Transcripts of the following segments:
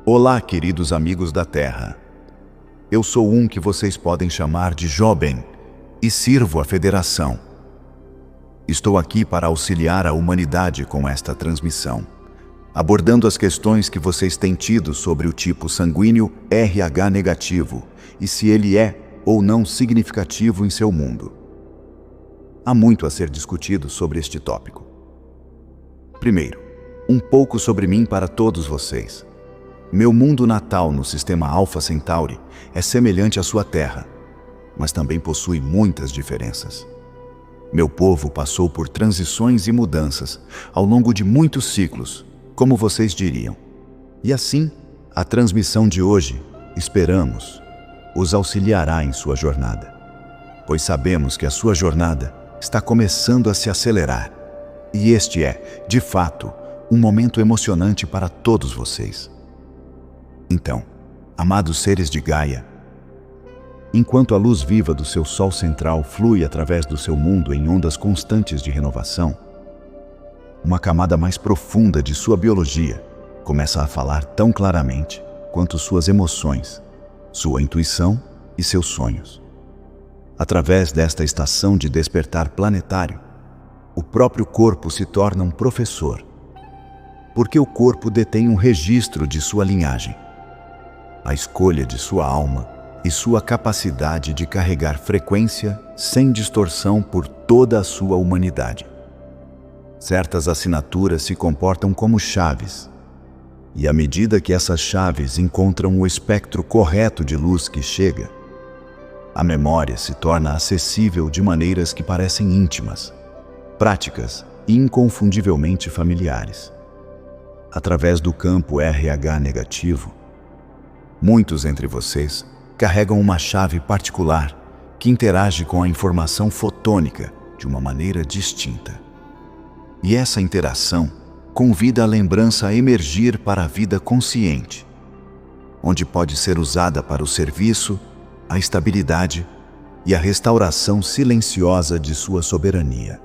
Olá, queridos amigos da Terra. Eu sou um que vocês podem chamar de Joben e sirvo a Federação. Estou aqui para auxiliar a humanidade com esta transmissão, abordando as questões que vocês têm tido sobre o tipo sanguíneo RH negativo e se ele é ou não significativo em seu mundo. Há muito a ser discutido sobre este tópico. Primeiro, um pouco sobre mim para todos vocês. Meu mundo natal no sistema Alpha Centauri é semelhante à sua Terra, mas também possui muitas diferenças. Meu povo passou por transições e mudanças ao longo de muitos ciclos, como vocês diriam. E assim, a transmissão de hoje, esperamos, os auxiliará em sua jornada, pois sabemos que a sua jornada está começando a se acelerar. E este é, de fato, um momento emocionante para todos vocês. Então, amados seres de Gaia, enquanto a luz viva do seu Sol central flui através do seu mundo em ondas constantes de renovação, uma camada mais profunda de sua biologia começa a falar tão claramente quanto suas emoções, sua intuição e seus sonhos. Através desta estação de despertar planetário, o próprio corpo se torna um professor, porque o corpo detém um registro de sua linhagem, a escolha de sua alma e sua capacidade de carregar frequência sem distorção por toda a sua humanidade. Certas assinaturas se comportam como chaves, e à medida que essas chaves encontram o espectro correto de luz que chega, a memória se torna acessível de maneiras que parecem íntimas, práticas e inconfundivelmente familiares. Através do campo RH negativo, muitos entre vocês carregam uma chave particular que interage com a informação fotônica de uma maneira distinta. E essa interação convida a lembrança a emergir para a vida consciente, onde pode ser usada para o serviço, a estabilidade e a restauração silenciosa de sua soberania.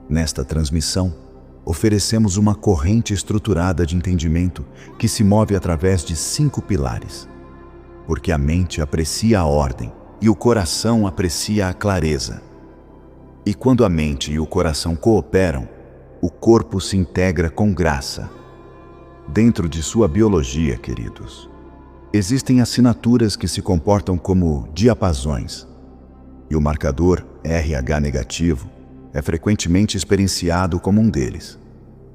Nesta transmissão, oferecemos uma corrente estruturada de entendimento que se move através de 5 pilares, porque a mente aprecia a ordem e o coração aprecia a clareza. E quando a mente e o coração cooperam, o corpo se integra com graça. Dentro de sua biologia, queridos, existem assinaturas que se comportam como diapasões, e o marcador RH negativo é frequentemente experienciado como um deles,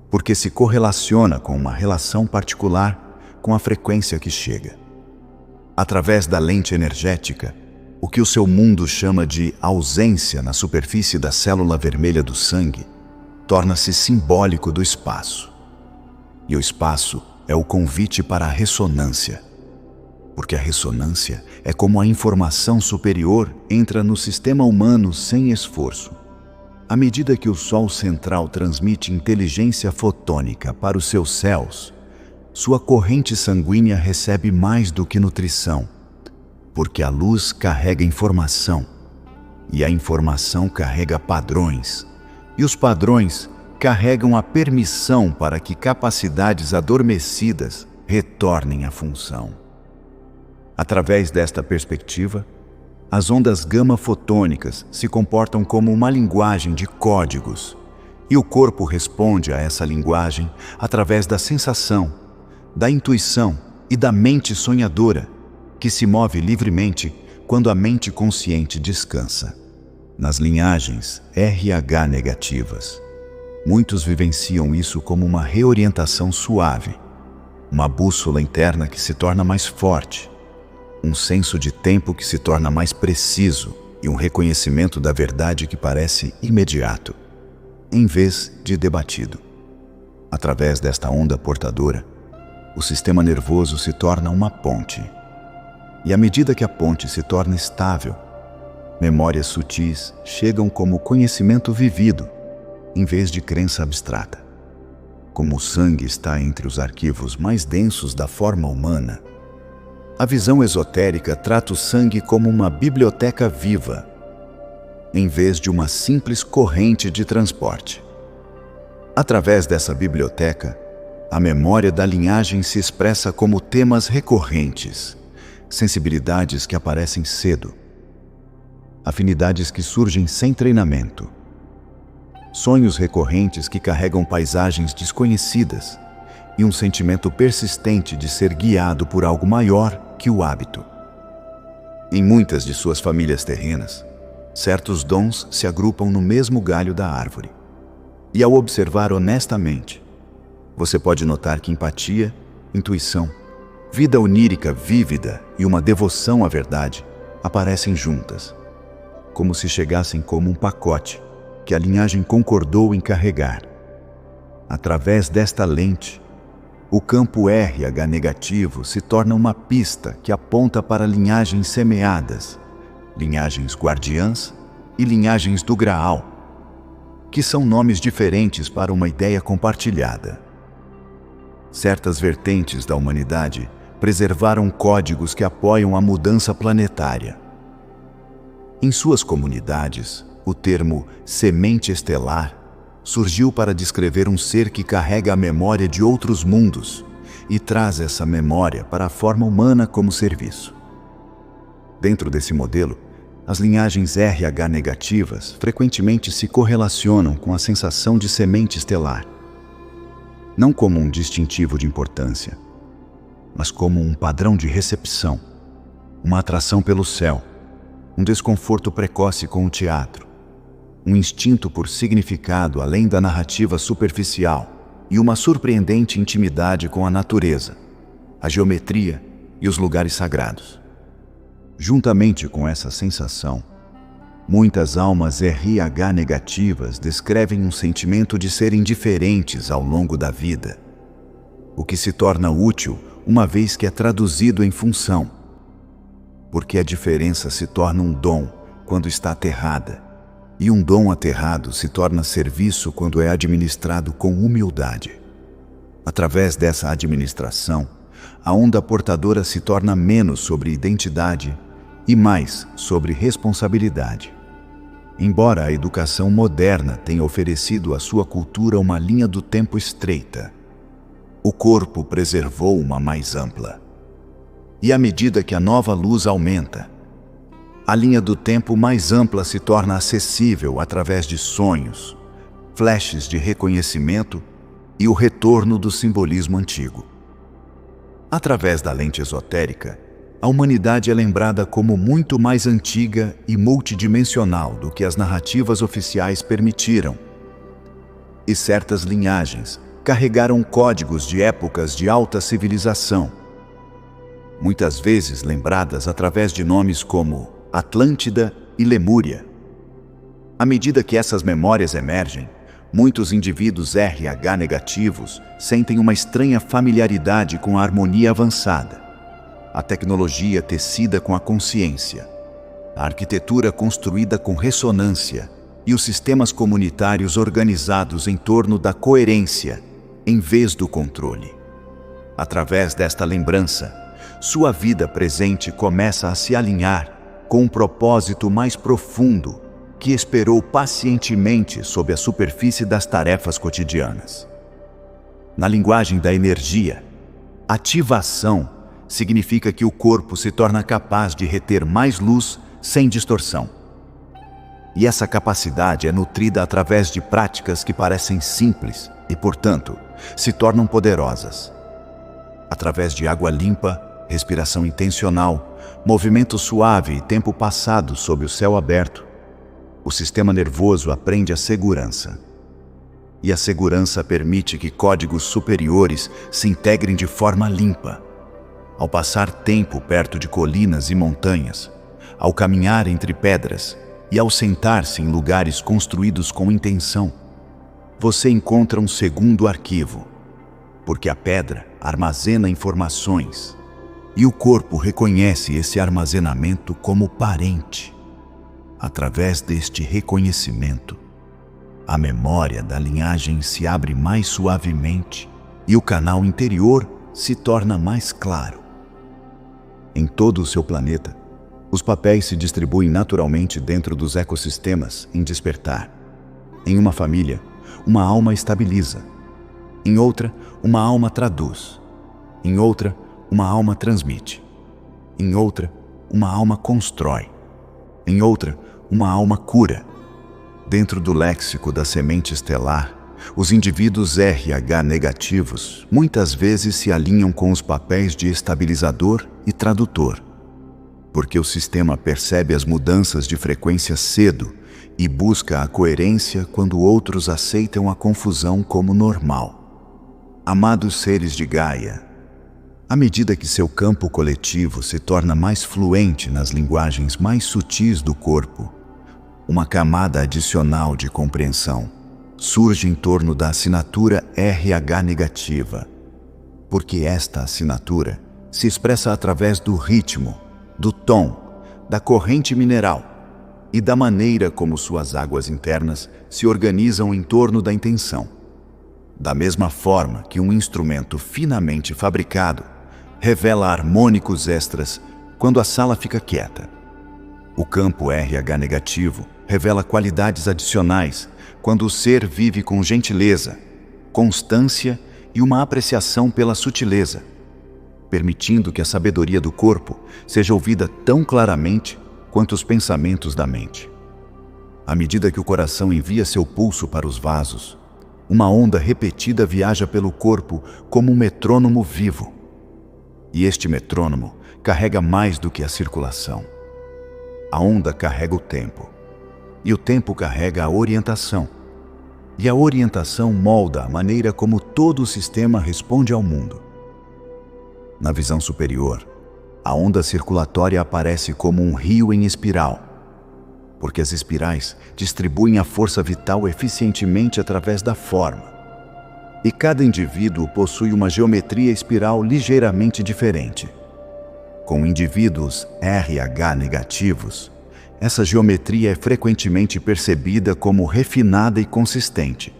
porque se correlaciona com uma relação particular com a frequência que chega. Através da lente energética, o que o seu mundo chama de ausência na superfície da célula vermelha do sangue, torna-se simbólico do espaço. E o espaço é o convite para a ressonância, porque a ressonância é como a informação superior entra no sistema humano sem esforço. À medida que o Sol central transmite inteligência fotônica para os seus céus, sua corrente sanguínea recebe mais do que nutrição, porque a luz carrega informação, e a informação carrega padrões, e os padrões carregam a permissão para que capacidades adormecidas retornem à função. Através desta perspectiva, as ondas gama fotônicas se comportam como uma linguagem de códigos, e o corpo responde a essa linguagem através da sensação, da intuição e da mente sonhadora, que se move livremente quando a mente consciente descansa. Nas linhagens RH negativas, muitos vivenciam isso como uma reorientação suave, uma bússola interna que se torna mais forte, um senso de tempo que se torna mais preciso e um reconhecimento da verdade que parece imediato, em vez de debatido. Através desta onda portadora, o sistema nervoso se torna uma ponte. E à medida que a ponte se torna estável, memórias sutis chegam como conhecimento vivido, em vez de crença abstrata. Como o sangue está entre os arquivos mais densos da forma humana, a visão esotérica trata o sangue como uma biblioteca viva, em vez de uma simples corrente de transporte. Através dessa biblioteca, A memória da linhagem se expressa como temas recorrentes, sensibilidades que aparecem cedo, afinidades que surgem sem treinamento, sonhos recorrentes que carregam paisagens desconhecidas e um sentimento persistente de ser guiado por algo maior que o hábito. Em muitas de suas famílias terrenas, certos dons se agrupam no mesmo galho da árvore. E ao observar honestamente, você pode notar que empatia, intuição, vida onírica vívida e uma devoção à verdade aparecem juntas, como se chegassem como um pacote que a linhagem concordou em carregar. Através desta lente, o campo RH negativo se torna uma pista que aponta para linhagens semeadas, linhagens guardiãs e linhagens do Graal, que são nomes diferentes para uma ideia compartilhada. Certas vertentes da humanidade preservaram códigos que apoiam a mudança planetária. Em suas comunidades, o termo semente estelar surgiu para descrever um ser que carrega a memória de outros mundos e traz essa memória para a forma humana como serviço. Dentro desse modelo, as linhagens RH negativas frequentemente se correlacionam com a sensação de semente estelar, não como um distintivo de importância, mas como um padrão de recepção, uma atração pelo céu, um desconforto precoce com o teatro, um instinto por significado além da narrativa superficial e uma surpreendente intimidade com a natureza, a geometria e os lugares sagrados. Juntamente com essa sensação, muitas almas RH negativas descrevem um sentimento de serem diferentes ao longo da vida, o que se torna útil uma vez que é traduzido em função, porque a diferença se torna um dom quando está aterrada, e um dom aterrado se torna serviço quando é administrado com humildade. Através dessa administração, a onda portadora se torna menos sobre identidade e mais sobre responsabilidade. Embora a educação moderna tenha oferecido à sua cultura uma linha do tempo estreita, o corpo preservou uma mais ampla. E à medida que a nova luz aumenta, a linha do tempo mais ampla se torna acessível através de sonhos, flashes de reconhecimento e o retorno do simbolismo antigo. Através da lente esotérica, a humanidade é lembrada como muito mais antiga e multidimensional do que as narrativas oficiais permitiram. E certas linhagens carregaram códigos de épocas de alta civilização, muitas vezes lembradas através de nomes como Atlântida e Lemúria. À medida que essas memórias emergem, muitos indivíduos RH negativos sentem uma estranha familiaridade com a harmonia avançada, a tecnologia tecida com a consciência, a arquitetura construída com ressonância e os sistemas comunitários organizados em torno da coerência, em vez do controle. Através desta lembrança, sua vida presente começa a se alinhar com um propósito mais profundo que esperou pacientemente sob a superfície das tarefas cotidianas. Na linguagem da energia, ativação significa que o corpo se torna capaz de reter mais luz sem distorção. E essa capacidade é nutrida através de práticas que parecem simples e, portanto, se tornam poderosas. Através de água limpa, respiração intencional, movimento suave e tempo passado sob o céu aberto, o sistema nervoso aprende a segurança. E a segurança permite que códigos superiores se integrem de forma limpa. Ao passar tempo perto de colinas e montanhas, ao caminhar entre pedras e ao sentar-se em lugares construídos com intenção, você encontra um segundo arquivo, porque a pedra armazena informações e o corpo reconhece esse armazenamento como parente. Através deste reconhecimento, a memória da linhagem se abre mais suavemente e o canal interior se torna mais claro. Em todo o seu planeta, os papéis se distribuem naturalmente dentro dos ecossistemas em despertar. Em uma família, uma alma estabiliza. Em outra, uma alma traduz. Em outra, uma alma transmite. Em outra, uma alma constrói. Em outra, uma alma cura. Dentro do léxico da semente estelar, os indivíduos RH negativos muitas vezes se alinham com os papéis de estabilizador e tradutor, porque o sistema percebe as mudanças de frequência cedo e busca a coerência quando outros aceitam a confusão como normal. Amados seres de Gaia, à medida que seu campo coletivo se torna mais fluente nas linguagens mais sutis do corpo, uma camada adicional de compreensão surge em torno da assinatura RH negativa, porque esta assinatura se expressa através do ritmo, do tom, da corrente mineral e da maneira como suas águas internas se organizam em torno da intenção. Da mesma forma que um instrumento finamente fabricado revela harmônicos extras quando a sala fica quieta, o campo RH negativo revela qualidades adicionais quando o ser vive com gentileza, constância e uma apreciação pela sutileza, permitindo que a sabedoria do corpo seja ouvida tão claramente quanto os pensamentos da mente. À medida que o coração envia seu pulso para os vasos, uma onda repetida viaja pelo corpo como um metrônomo vivo. E este metrônomo carrega mais do que a circulação. A onda carrega o tempo. E o tempo carrega a orientação. E a orientação molda a maneira como todo o sistema responde ao mundo. Na visão superior, a onda circulatória aparece como um rio em espiral, porque as espirais distribuem a força vital eficientemente através da forma. E cada indivíduo possui uma geometria espiral ligeiramente diferente. Com indivíduos RH negativos, essa geometria é frequentemente percebida como refinada e consistente,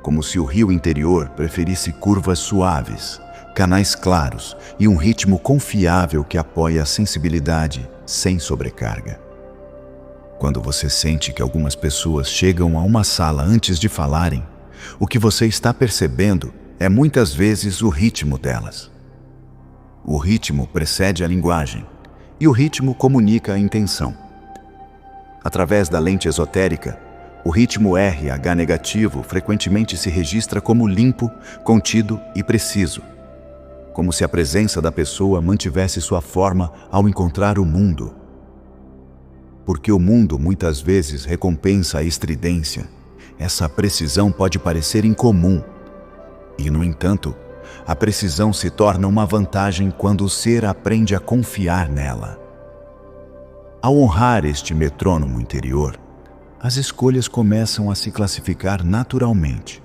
como se o rio interior preferisse curvas suaves, canais claros e um ritmo confiável que apoia a sensibilidade sem sobrecarga. Quando você sente que algumas pessoas chegam a uma sala antes de falarem, o que você está percebendo é muitas vezes o ritmo delas. O ritmo precede a linguagem, e o ritmo comunica a intenção. Através da lente esotérica, o ritmo RH negativo frequentemente se registra como limpo, contido e preciso, como se a presença da pessoa mantivesse sua forma ao encontrar o mundo. Porque o mundo muitas vezes recompensa a estridência, essa precisão pode parecer incomum. E, no entanto, a precisão se torna uma vantagem quando o ser aprende a confiar nela. Ao honrar este metrônomo interior, as escolhas começam a se classificar naturalmente,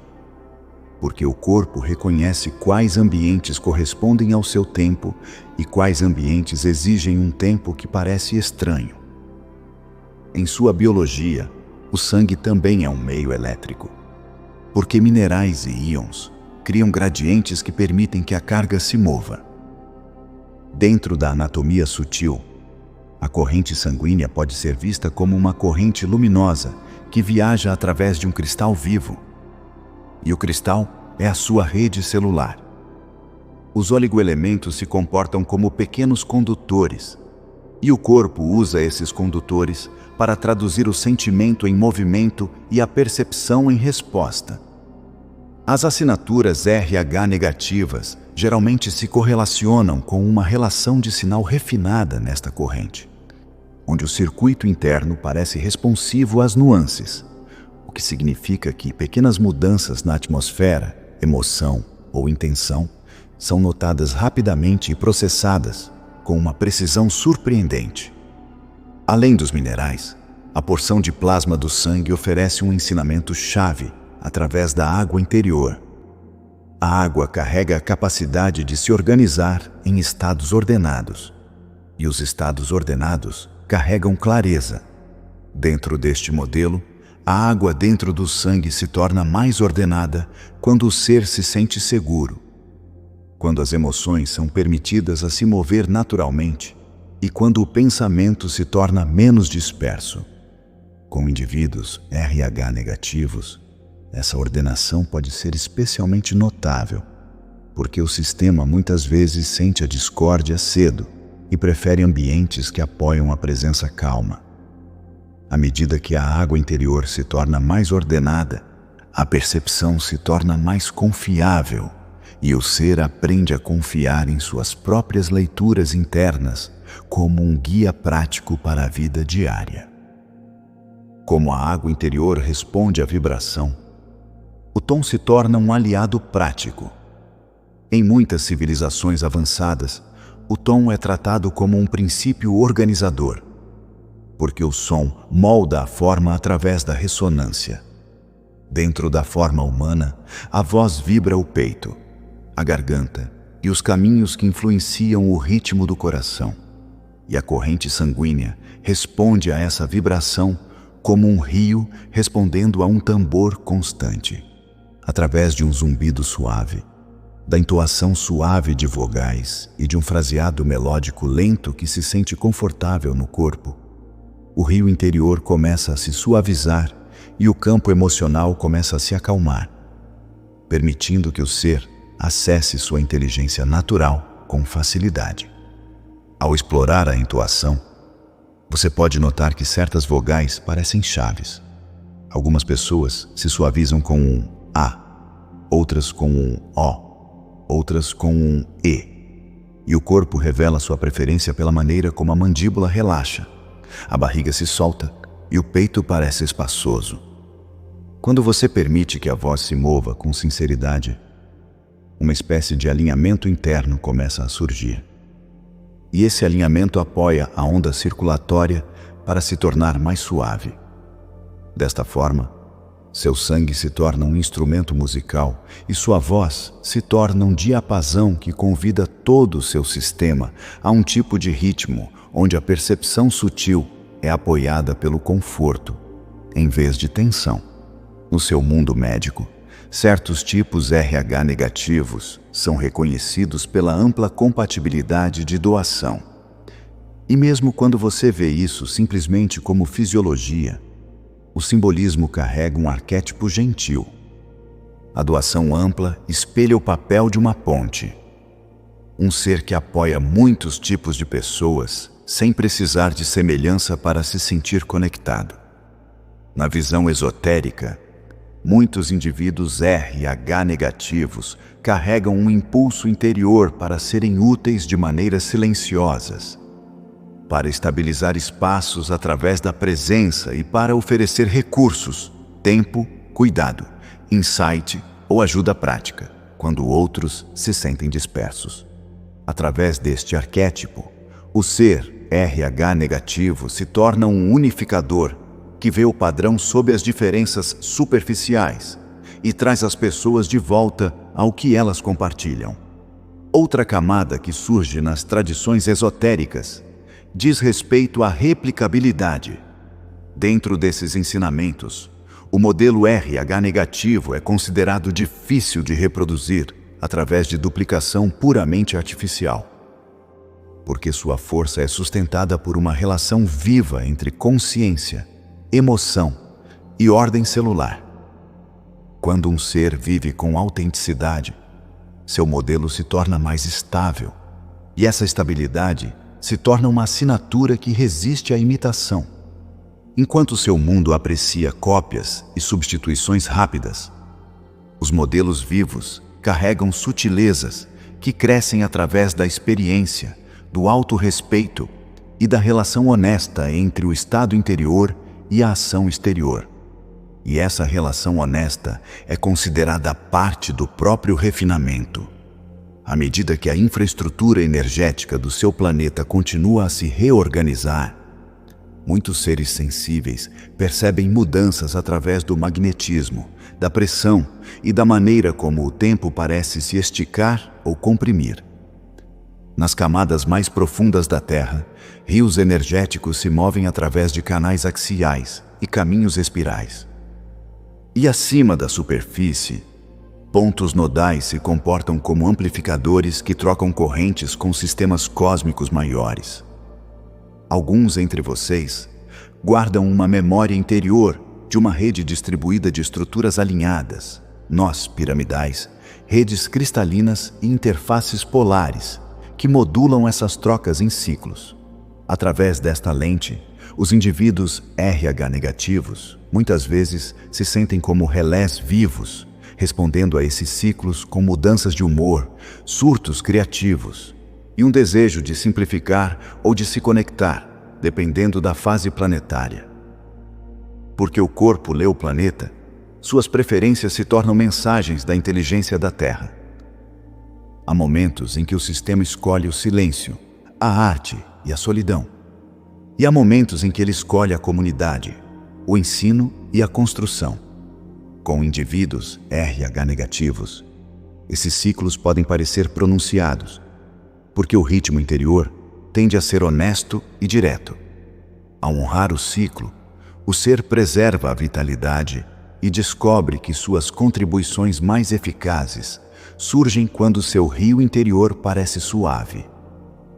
porque o corpo reconhece quais ambientes correspondem ao seu tempo e quais ambientes exigem um tempo que parece estranho. Em sua biologia, o sangue também é um meio elétrico, porque minerais e íons criam gradientes que permitem que a carga se mova. Dentro da anatomia sutil, a corrente sanguínea pode ser vista como uma corrente luminosa que viaja através de um cristal vivo. E o cristal é a sua rede celular. Os oligoelementos se comportam como pequenos condutores, e o corpo usa esses condutores para traduzir o sentimento em movimento e a percepção em resposta. As assinaturas RH negativas geralmente se correlacionam com uma relação de sinal refinada nesta corrente, onde o circuito interno parece responsivo às nuances, o que significa que pequenas mudanças na atmosfera, emoção ou intenção são notadas rapidamente e processadas com uma precisão surpreendente. Além dos minerais, a porção de plasma do sangue oferece um ensinamento-chave através da água interior. A água carrega a capacidade de se organizar em estados ordenados, e os estados ordenados carregam clareza. Dentro deste modelo, a água dentro do sangue se torna mais ordenada quando o ser se sente seguro, quando as emoções são permitidas a se mover naturalmente e quando o pensamento se torna menos disperso. Com indivíduos RH negativos, Essa ordenação pode ser especialmente notável, porque o sistema muitas vezes sente a discórdia cedo e prefere ambientes que apoiam a presença calma. À medida que a água interior se torna mais ordenada, a percepção se torna mais confiável e o ser aprende a confiar em suas próprias leituras internas como um guia prático para a vida diária. Como a água interior responde à vibração, o tom se torna um aliado prático. Em muitas civilizações avançadas, o tom é tratado como um princípio organizador, porque o som molda a forma através da ressonância. Dentro da forma humana, a voz vibra o peito, a garganta e os caminhos que influenciam o ritmo do coração. E a corrente sanguínea responde a essa vibração como um rio respondendo a um tambor constante, através de um zumbido suave, da entoação suave de vogais e de um fraseado melódico lento que se sente confortável no corpo. O rio interior começa a se suavizar e o campo emocional começa a se acalmar, permitindo que o ser acesse sua inteligência natural com facilidade. Ao explorar a entoação, você pode notar que certas vogais parecem chaves. Algumas pessoas se suavizam com um A, outras com um O, outras com um E. E o corpo revela sua preferência pela maneira como a mandíbula relaxa, a barriga se solta e o peito parece espaçoso. Quando você permite que a voz se mova com sinceridade, uma espécie de alinhamento interno começa a surgir. E esse alinhamento apoia a onda circulatória para se tornar mais suave. Desta forma, seu sangue se torna um instrumento musical e sua voz se torna um diapasão que convida todo o seu sistema a um tipo de ritmo onde a percepção sutil é apoiada pelo conforto, em vez de tensão. No seu mundo médico, certos tipos RH negativos são reconhecidos pela ampla compatibilidade de doação. E mesmo quando você vê isso simplesmente como fisiologia, o simbolismo carrega um arquétipo gentil. A doação ampla espelha o papel de uma ponte. Um ser que apoia muitos tipos de pessoas sem precisar de semelhança para se sentir conectado. Na visão esotérica, muitos indivíduos RH negativos carregam um impulso interior para serem úteis de maneiras silenciosas, para estabilizar espaços através da presença e para oferecer recursos, tempo, cuidado, insight ou ajuda prática, quando outros se sentem dispersos. Através deste arquétipo, o ser RH negativo se torna um unificador que vê o padrão sob as diferenças superficiais e traz as pessoas de volta ao que elas compartilham. Outra camada que surge nas tradições esotéricas diz respeito à replicabilidade. Dentro desses ensinamentos, o modelo RH negativo é considerado difícil de reproduzir através de duplicação puramente artificial, porque sua força é sustentada por uma relação viva entre consciência, emoção e ordem celular. Quando um ser vive com autenticidade, seu modelo se torna mais estável, e essa estabilidade se torna uma assinatura que resiste à imitação. Enquanto seu mundo aprecia cópias e substituições rápidas, os modelos vivos carregam sutilezas que crescem através da experiência, do autorrespeito e da relação honesta entre o estado interior e a ação exterior. E essa relação honesta é considerada parte do próprio refinamento. À medida que a infraestrutura energética do seu planeta continua a se reorganizar, muitos seres sensíveis percebem mudanças através do magnetismo, da pressão e da maneira como o tempo parece se esticar ou comprimir. Nas camadas mais profundas da Terra, rios energéticos se movem através de canais axiais e caminhos espirais. E acima da superfície, pontos nodais se comportam como amplificadores que trocam correntes com sistemas cósmicos maiores. Alguns entre vocês guardam uma memória interior de uma rede distribuída de estruturas alinhadas, nós piramidais, redes cristalinas e interfaces polares, que modulam essas trocas em ciclos. Através desta lente, os indivíduos RH negativos muitas vezes se sentem como relés vivos, respondendo a esses ciclos com mudanças de humor, surtos criativos e um desejo de simplificar ou de se conectar, dependendo da fase planetária. Porque o corpo lê o planeta, suas preferências se tornam mensagens da inteligência da Terra. Há momentos em que o sistema escolhe o silêncio, a arte e a solidão. E há momentos em que ele escolhe a comunidade, o ensino e a construção. Com indivíduos RH negativos, esses ciclos podem parecer pronunciados, porque o ritmo interior tende a ser honesto e direto. Ao honrar o ciclo, o ser preserva a vitalidade e descobre que suas contribuições mais eficazes surgem quando seu rio interior parece suave,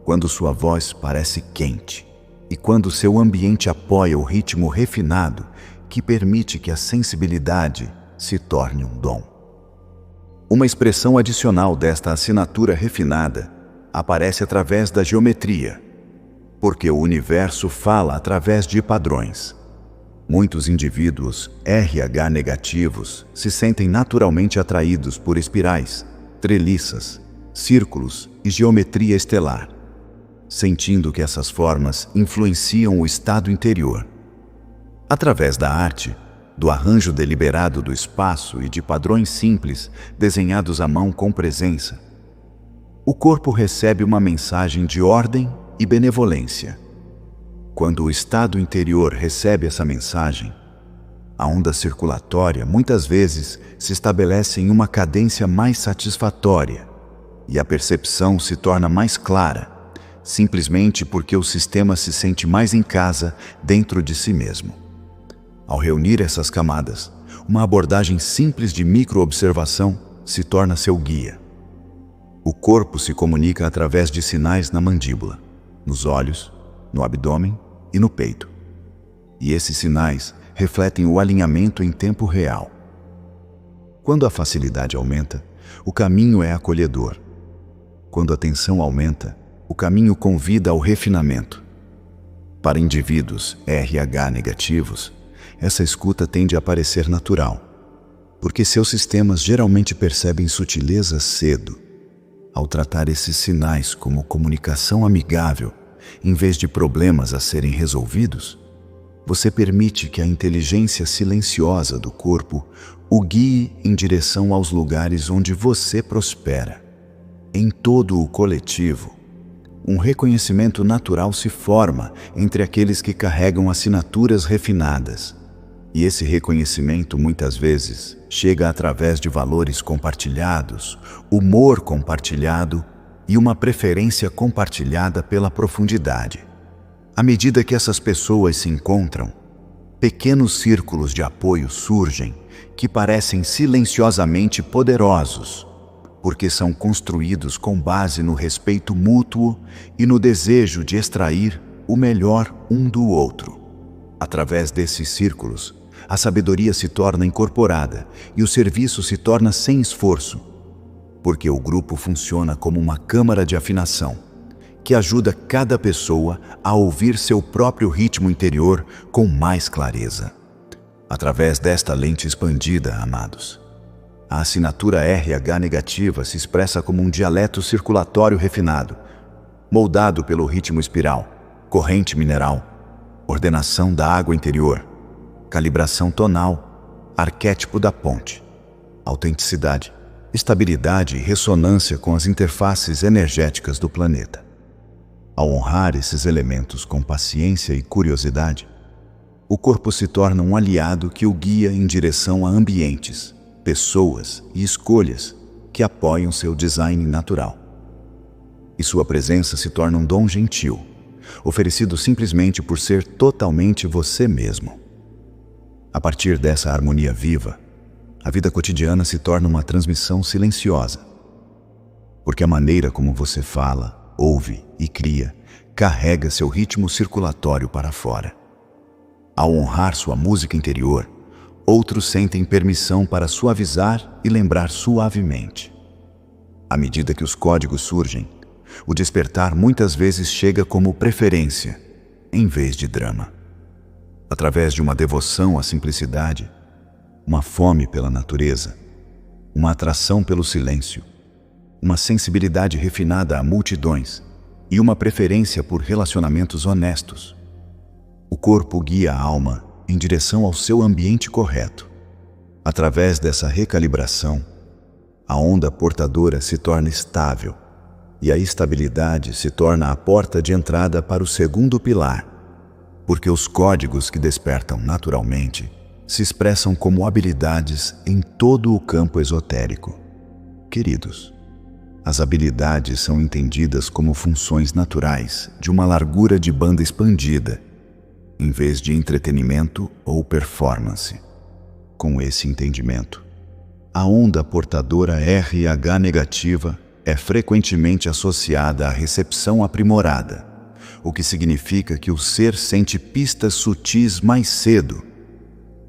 quando sua voz parece quente e quando seu ambiente apoia o ritmo refinado que permite que a sensibilidade se torne um dom. Uma expressão adicional desta assinatura refinada aparece através da geometria, porque o universo fala através de padrões. Muitos indivíduos RH negativos se sentem naturalmente atraídos por espirais, treliças, círculos e geometria estelar, sentindo que essas formas influenciam o estado interior. Através da arte, do arranjo deliberado do espaço e de padrões simples desenhados à mão com presença, o corpo recebe uma mensagem de ordem e benevolência. Quando o estado interior recebe essa mensagem, a onda circulatória muitas vezes se estabelece em uma cadência mais satisfatória e a percepção se torna mais clara, simplesmente porque o sistema se sente mais em casa dentro de si mesmo. Ao reunir essas camadas, uma abordagem simples de microobservação se torna seu guia. O corpo se comunica através de sinais na mandíbula, nos olhos, no abdômen e no peito. E esses sinais refletem o alinhamento em tempo real. Quando a facilidade aumenta, o caminho é acolhedor. Quando a tensão aumenta, o caminho convida ao refinamento. Para indivíduos RH negativos, essa escuta tende a parecer natural, porque seus sistemas geralmente percebem sutilezas cedo. Ao tratar esses sinais como comunicação amigável, em vez de problemas a serem resolvidos, você permite que a inteligência silenciosa do corpo o guie em direção aos lugares onde você prospera. Em todo o coletivo, um reconhecimento natural se forma entre aqueles que carregam assinaturas refinadas. E esse reconhecimento muitas vezes chega através de valores compartilhados, humor compartilhado e uma preferência compartilhada pela profundidade. À medida que essas pessoas se encontram, pequenos círculos de apoio surgem que parecem silenciosamente poderosos, porque são construídos com base no respeito mútuo e no desejo de extrair o melhor um do outro. Através desses círculos, a sabedoria se torna incorporada e o serviço se torna sem esforço, porque o grupo funciona como uma câmara de afinação, que ajuda cada pessoa a ouvir seu próprio ritmo interior com mais clareza. Através desta lente expandida, amados, a assinatura RH negativa se expressa como um dialeto circulatório refinado, moldado pelo ritmo espiral, corrente mineral, ordenação da água interior, calibração tonal, arquétipo da ponte, autenticidade, estabilidade e ressonância com as interfaces energéticas do planeta. Ao honrar esses elementos com paciência e curiosidade, o corpo se torna um aliado que o guia em direção a ambientes, pessoas e escolhas que apoiam seu design natural. E sua presença se torna um dom gentil, oferecido simplesmente por ser totalmente você mesmo. A partir dessa harmonia viva, a vida cotidiana se torna uma transmissão silenciosa, porque a maneira como você fala, ouve e cria carrega seu ritmo circulatório para fora. Ao honrar sua música interior, outros sentem permissão para suavizar e lembrar suavemente. À medida que os códigos surgem, o despertar muitas vezes chega como preferência, em vez de drama. Através de uma devoção à simplicidade, uma fome pela natureza, uma atração pelo silêncio, uma sensibilidade refinada a multidões e uma preferência por relacionamentos honestos, o corpo guia a alma em direção ao seu ambiente correto. Através dessa recalibração, a onda portadora se torna estável e a estabilidade se torna a porta de entrada para o segundo pilar, porque os códigos que despertam naturalmente se expressam como habilidades em todo o campo esotérico. Queridos, as habilidades são entendidas como funções naturais de uma largura de banda expandida, em vez de entretenimento ou performance. Com esse entendimento, a onda portadora RH negativa é frequentemente associada à recepção aprimorada, o que significa que o ser sente pistas sutis mais cedo,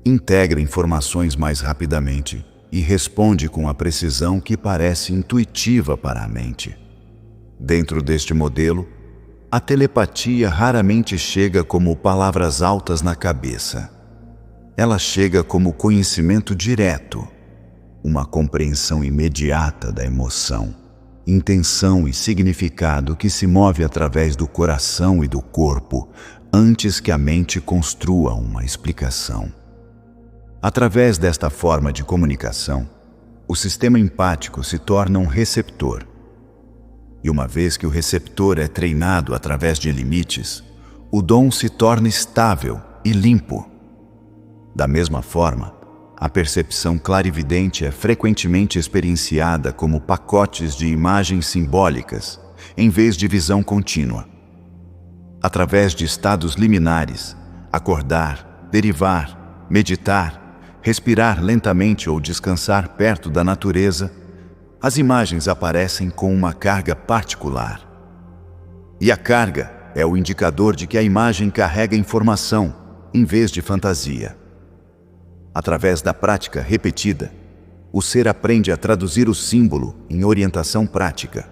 integra informações mais rapidamente e responde com a precisão que parece intuitiva para a mente. Dentro deste modelo, a telepatia raramente chega como palavras altas na cabeça. Ela chega como conhecimento direto, uma compreensão imediata da emoção, intenção e significado que se move através do coração e do corpo antes que a mente construa uma explicação. Através desta forma de comunicação, o sistema empático se torna um receptor. E uma vez que o receptor é treinado através de limites, o dom se torna estável e limpo. Da mesma forma, a percepção clarividente é frequentemente experienciada como pacotes de imagens simbólicas, em vez de visão contínua. Através de estados liminares, acordar, derivar, meditar, respirar lentamente ou descansar perto da natureza, as imagens aparecem com uma carga particular. E a carga é o indicador de que a imagem carrega informação, em vez de fantasia. Através da prática repetida, o ser aprende a traduzir o símbolo em orientação prática.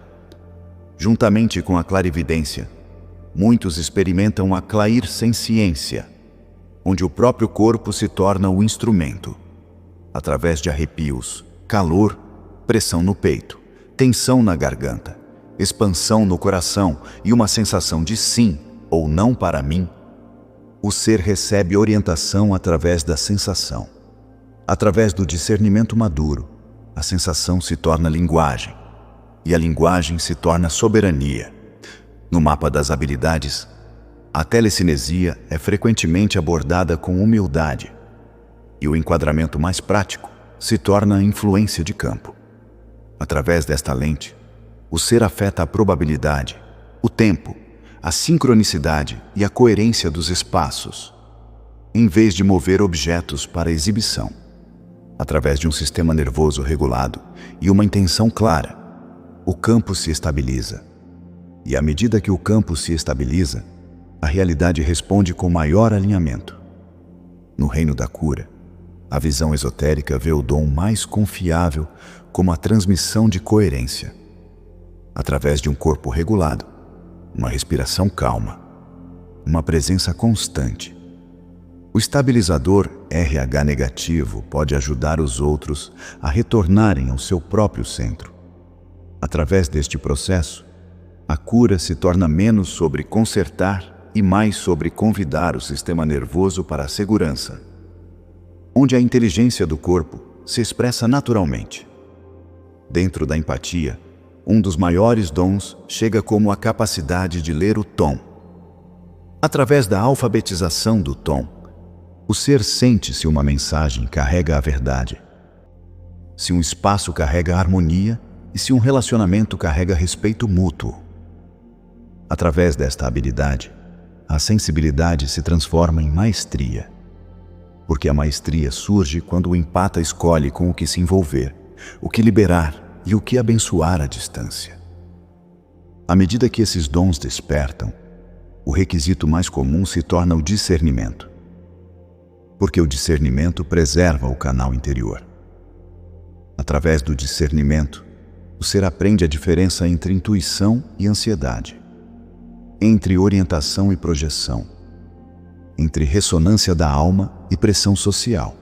Juntamente com a clarividência, muitos experimentam a clair-senciência, onde o próprio corpo se torna o instrumento. Através de arrepios, calor, pressão no peito, tensão na garganta, expansão no coração e uma sensação de sim ou não para mim, o ser recebe orientação através da sensação. Através do discernimento maduro, a sensação se torna linguagem, e a linguagem se torna soberania. No mapa das habilidades, a telecinesia é frequentemente abordada com humildade, e o enquadramento mais prático se torna a influência de campo. Através desta lente, o ser afeta a probabilidade, o tempo, a sincronicidade e a coerência dos espaços, em vez de mover objetos para exibição. Através de um sistema nervoso regulado e uma intenção clara, o campo se estabiliza. E à medida que o campo se estabiliza, a realidade responde com maior alinhamento. No reino da cura, a visão esotérica vê o dom mais confiável como a transmissão de coerência. Através de um corpo regulado, uma respiração calma, uma presença constante. O estabilizador RH negativo pode ajudar os outros a retornarem ao seu próprio centro. Através deste processo, a cura se torna menos sobre consertar e mais sobre convidar o sistema nervoso para a segurança, onde a inteligência do corpo se expressa naturalmente. Dentro da empatia, um dos maiores dons chega como a capacidade de ler o tom. Através da alfabetização do tom, o ser sente se uma mensagem carrega a verdade, se um espaço carrega harmonia e se um relacionamento carrega respeito mútuo. Através desta habilidade, a sensibilidade se transforma em maestria, porque a maestria surge quando o empata escolhe com o que se envolver, o que liberar e o que abençoar à distância. À medida que esses dons despertam, o requisito mais comum se torna o discernimento. porque o discernimento preserva o canal interior. Através do discernimento, o ser aprende a diferença entre intuição e ansiedade, entre orientação e projeção, entre ressonância da alma e pressão social.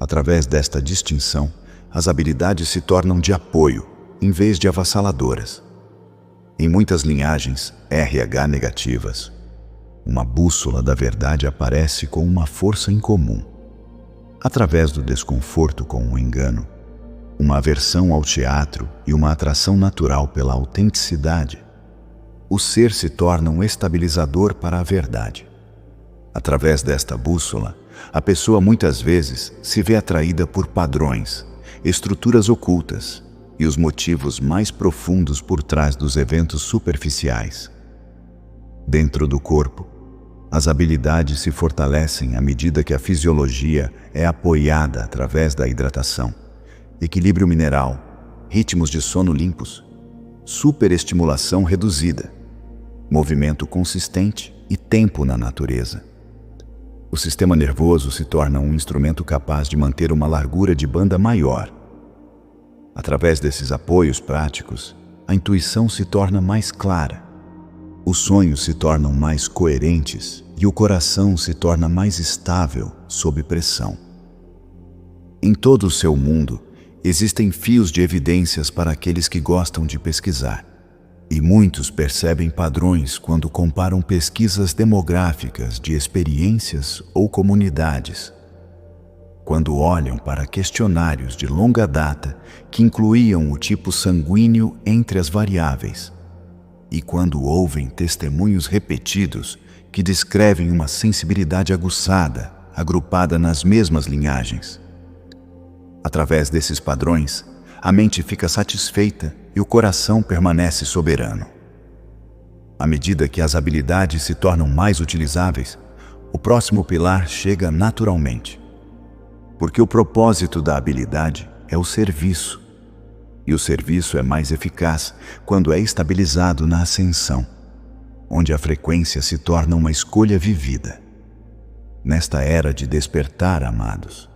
Através desta distinção, as habilidades se tornam de apoio, em vez de avassaladoras. Em muitas linhagens RH negativas, uma bússola da verdade aparece com uma força incomum. Através do desconforto com o engano, uma aversão ao teatro e uma atração natural pela autenticidade, o ser se torna um estabilizador para a verdade. Através desta bússola, a pessoa muitas vezes se vê atraída por padrões, estruturas ocultas e os motivos mais profundos por trás dos eventos superficiais. Dentro do corpo, as habilidades se fortalecem à medida que a fisiologia é apoiada através da hidratação, equilíbrio mineral, ritmos de sono limpos, superestimulação reduzida, movimento consistente e tempo na natureza. O sistema nervoso se torna um instrumento capaz de manter uma largura de banda maior. Através desses apoios práticos, a intuição se torna mais clara, os sonhos se tornam mais coerentes e o coração se torna mais estável sob pressão. Em todo o seu mundo, existem fios de evidências para aqueles que gostam de pesquisar. E muitos percebem padrões quando comparam pesquisas demográficas de experiências ou comunidades. Quando olham para questionários de longa data que incluíam o tipo sanguíneo entre as variáveis. E quando ouvem testemunhos repetidos que descrevem uma sensibilidade aguçada, agrupada nas mesmas linhagens. Através desses padrões, a mente fica satisfeita e o coração permanece soberano. À medida que as habilidades se tornam mais utilizáveis, o próximo pilar chega naturalmente. Porque o propósito da habilidade é o serviço, e o serviço é mais eficaz quando é estabilizado na ascensão, onde a frequência se torna uma escolha vivida. Nesta era de despertar, amados,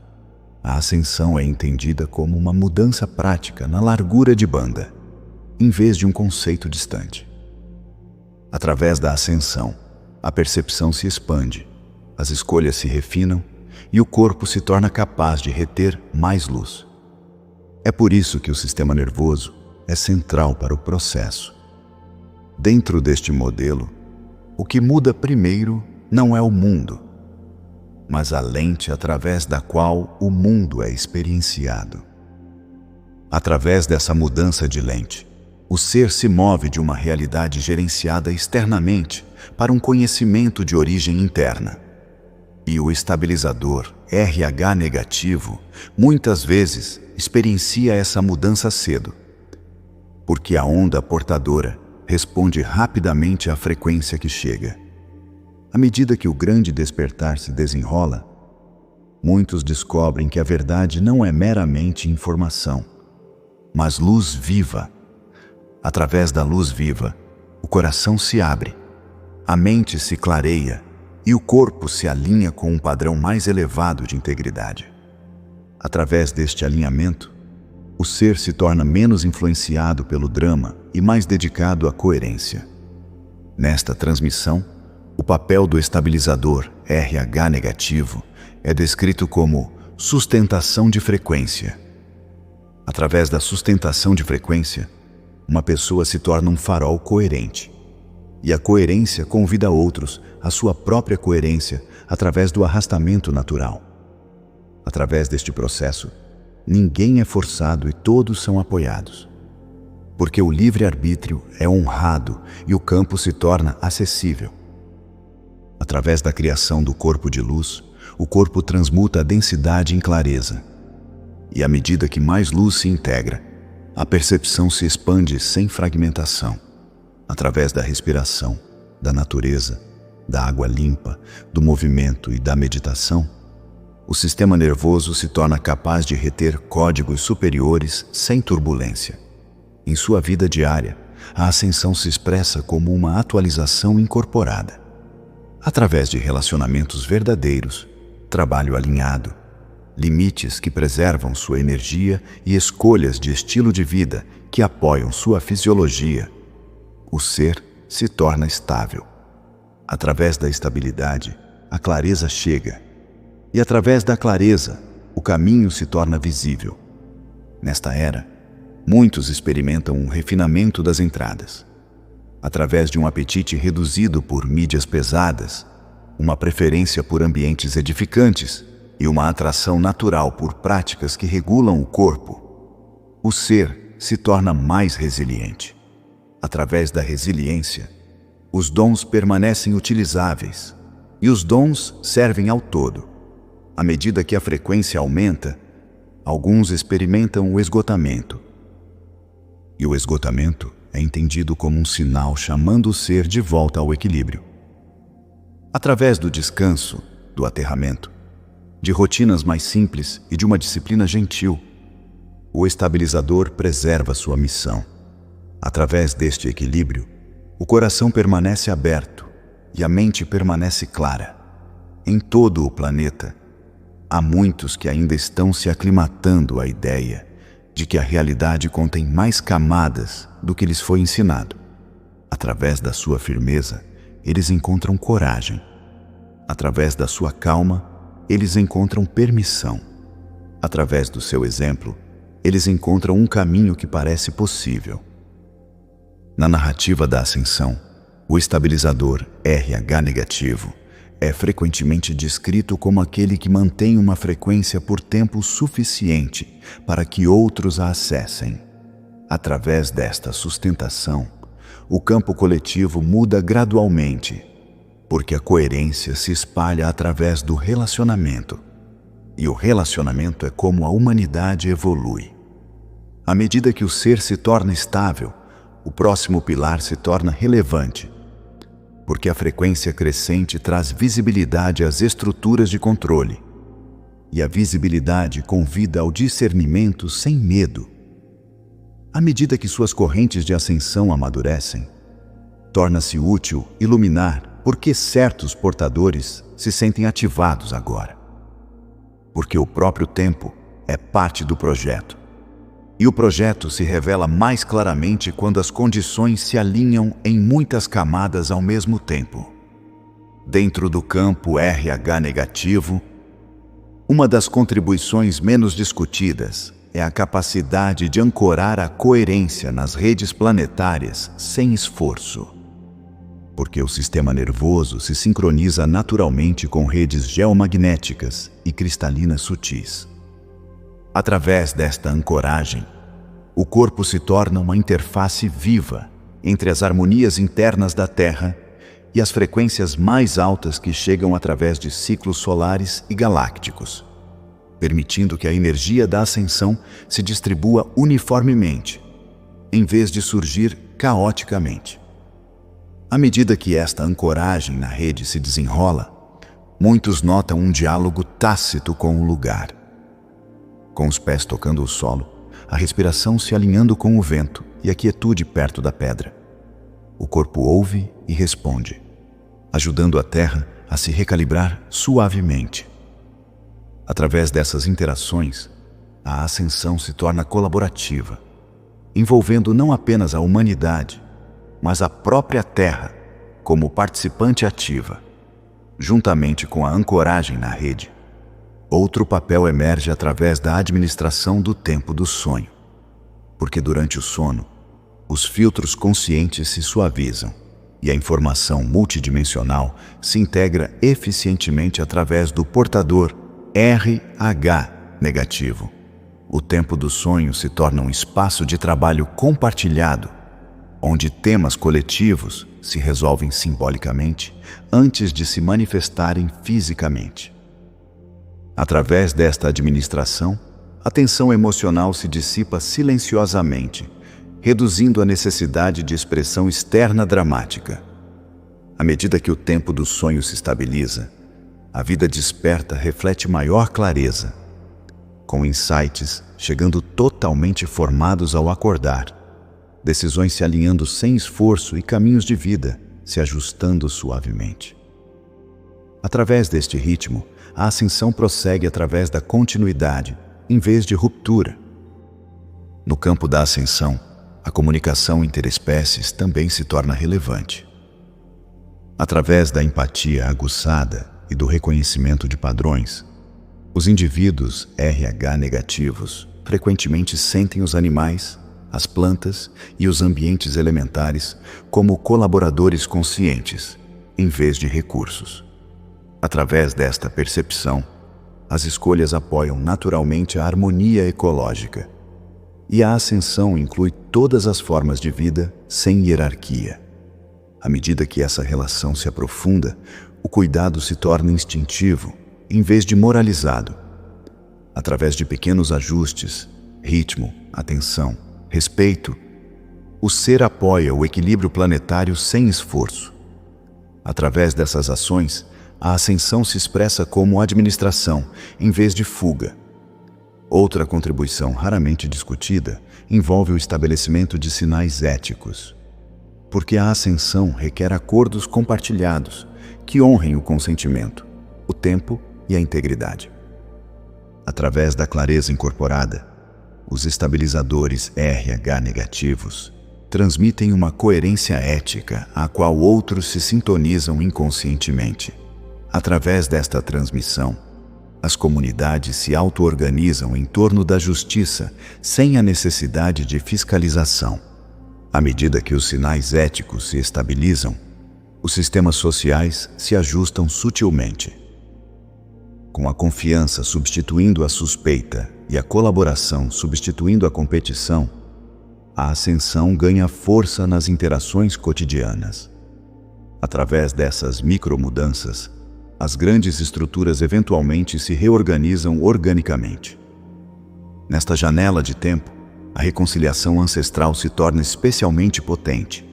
a ascensão é entendida como uma mudança prática na largura de banda, em vez de um conceito distante. Através da ascensão, a percepção se expande, as escolhas se refinam e o corpo se torna capaz de reter mais luz. É por isso que o sistema nervoso é central para o processo. Dentro deste modelo, o que muda primeiro não é o mundo, mas a lente através da qual o mundo é experienciado. Através dessa mudança de lente, o ser se move de uma realidade gerenciada externamente para um conhecimento de origem interna. E o estabilizador RH negativo muitas vezes experiencia essa mudança cedo, porque a onda portadora responde rapidamente à frequência que chega. À medida que o grande despertar se desenrola, muitos descobrem que a verdade não é meramente informação, mas luz viva. Através da luz viva, o coração se abre, a mente se clareia e o corpo se alinha com um padrão mais elevado de integridade. Através deste alinhamento, o ser se torna menos influenciado pelo drama e mais dedicado à coerência. Nesta transmissão, o papel do estabilizador RH negativo é descrito como sustentação de frequência. Através da sustentação de frequência, uma pessoa se torna um farol coerente. E a coerência convida outros à sua própria coerência através do arrastamento natural. Através deste processo, ninguém é forçado e todos são apoiados. Porque o livre-arbítrio é honrado e o campo se torna acessível. Através da criação do corpo de luz, o corpo transmuta a densidade em clareza. E à medida que mais luz se integra, a percepção se expande sem fragmentação. Através da respiração, da natureza, da água limpa, do movimento e da meditação, o sistema nervoso se torna capaz de reter códigos superiores sem turbulência. Em sua vida diária, a ascensão se expressa como uma atualização incorporada. Através de relacionamentos verdadeiros, trabalho alinhado, limites que preservam sua energia e escolhas de estilo de vida que apoiam sua fisiologia. O ser se torna estável. Através da estabilidade, a clareza chega. E através da clareza, o caminho se torna visível. Nesta era, muitos experimentam um refinamento das entradas. Através de um apetite reduzido por mídias pesadas, uma preferência por ambientes edificantes e uma atração natural por práticas que regulam o corpo, o ser se torna mais resiliente. Através da resiliência, os dons permanecem utilizáveis e os dons servem ao todo. À medida que a frequência aumenta, alguns experimentam o esgotamento. E o esgotamento é entendido como um sinal chamando o ser de volta ao equilíbrio. Através do descanso, do aterramento, de rotinas mais simples e de uma disciplina gentil, o estabilizador preserva sua missão. Através deste equilíbrio, o coração permanece aberto e a mente permanece clara. Em todo o planeta, há muitos que ainda estão se aclimatando à ideia de que a realidade contém mais camadas do que lhes foi ensinado. Através da sua firmeza, eles encontram coragem. Através da sua calma, eles encontram permissão. Através do seu exemplo, eles encontram um caminho que parece possível. Na narrativa da ascensão, o estabilizador RH negativo é frequentemente descrito como aquele que mantém uma frequência por tempo suficiente para que outros a acessem. Através desta sustentação, o campo coletivo muda gradualmente, porque a coerência se espalha através do relacionamento. E o relacionamento é como a humanidade evolui. À medida que o ser se torna estável, o próximo pilar se torna relevante, porque a frequência crescente traz visibilidade às estruturas de controle, e a visibilidade convida ao discernimento sem medo. À medida que suas correntes de ascensão amadurecem, torna-se útil iluminar por que certos portadores se sentem ativados agora. Porque o próprio tempo é parte do projeto. E o projeto se revela mais claramente quando as condições se alinham em muitas camadas ao mesmo tempo. Dentro do campo RH negativo, uma das contribuições menos discutidas é a capacidade de ancorar a coerência nas redes planetárias sem esforço. Porque o sistema nervoso se sincroniza naturalmente com redes geomagnéticas e cristalinas sutis. Através desta ancoragem, o corpo se torna uma interface viva entre as harmonias internas da Terra e as frequências mais altas que chegam através de ciclos solares e galácticos, permitindo que a energia da ascensão se distribua uniformemente, em vez de surgir caoticamente. À medida que esta ancoragem na rede se desenrola, muitos notam um diálogo tácito com o lugar. Com os pés tocando o solo, a respiração se alinhando com o vento e a quietude perto da pedra. O corpo ouve e responde, ajudando a terra a se recalibrar suavemente. Através dessas interações, a ascensão se torna colaborativa, envolvendo não apenas a humanidade, mas a própria Terra como participante ativa, juntamente com a ancoragem na rede. Outro papel emerge através da administração do tempo do sonho, porque durante o sono, os filtros conscientes se suavizam e a informação multidimensional se integra eficientemente através do portador RH negativo. O tempo do sonho se torna um espaço de trabalho compartilhado, onde temas coletivos se resolvem simbolicamente antes de se manifestarem fisicamente. Através desta administração, a tensão emocional se dissipa silenciosamente, reduzindo a necessidade de expressão externa dramática. À medida que o tempo do sonho se estabiliza, a vida desperta reflete maior clareza, com insights chegando totalmente formados ao acordar, decisões se alinhando sem esforço e caminhos de vida se ajustando suavemente. Através deste ritmo, a ascensão prossegue através da continuidade, em vez de ruptura. No campo da ascensão, a comunicação interespécies também se torna relevante. Através da empatia aguçada e do reconhecimento de padrões, os indivíduos RH negativos frequentemente sentem os animais, as plantas e os ambientes elementares como colaboradores conscientes, em vez de recursos. Através desta percepção, as escolhas apoiam naturalmente a harmonia ecológica, e a ascensão inclui todas as formas de vida sem hierarquia. À medida que essa relação se aprofunda, o cuidado se torna instintivo, em vez de moralizado. Através de pequenos ajustes, ritmo, atenção, respeito, o ser apoia o equilíbrio planetário sem esforço. Através dessas ações, a ascensão se expressa como administração, em vez de fuga. Outra contribuição raramente discutida envolve o estabelecimento de sinais éticos, porque a ascensão requer acordos compartilhados que honrem o consentimento, o tempo e a integridade. Através da clareza incorporada, os estabilizadores RH negativos transmitem uma coerência ética à qual outros se sintonizam inconscientemente. Através desta transmissão, as comunidades se auto-organizam em torno da justiça sem a necessidade de fiscalização. À medida que os sinais éticos se estabilizam, os sistemas sociais se ajustam sutilmente. Com a confiança substituindo a suspeita e a colaboração substituindo a competição, a ascensão ganha força nas interações cotidianas. Através dessas micromudanças, as grandes estruturas eventualmente se reorganizam organicamente. Nesta janela de tempo, a reconciliação ancestral se torna especialmente potente.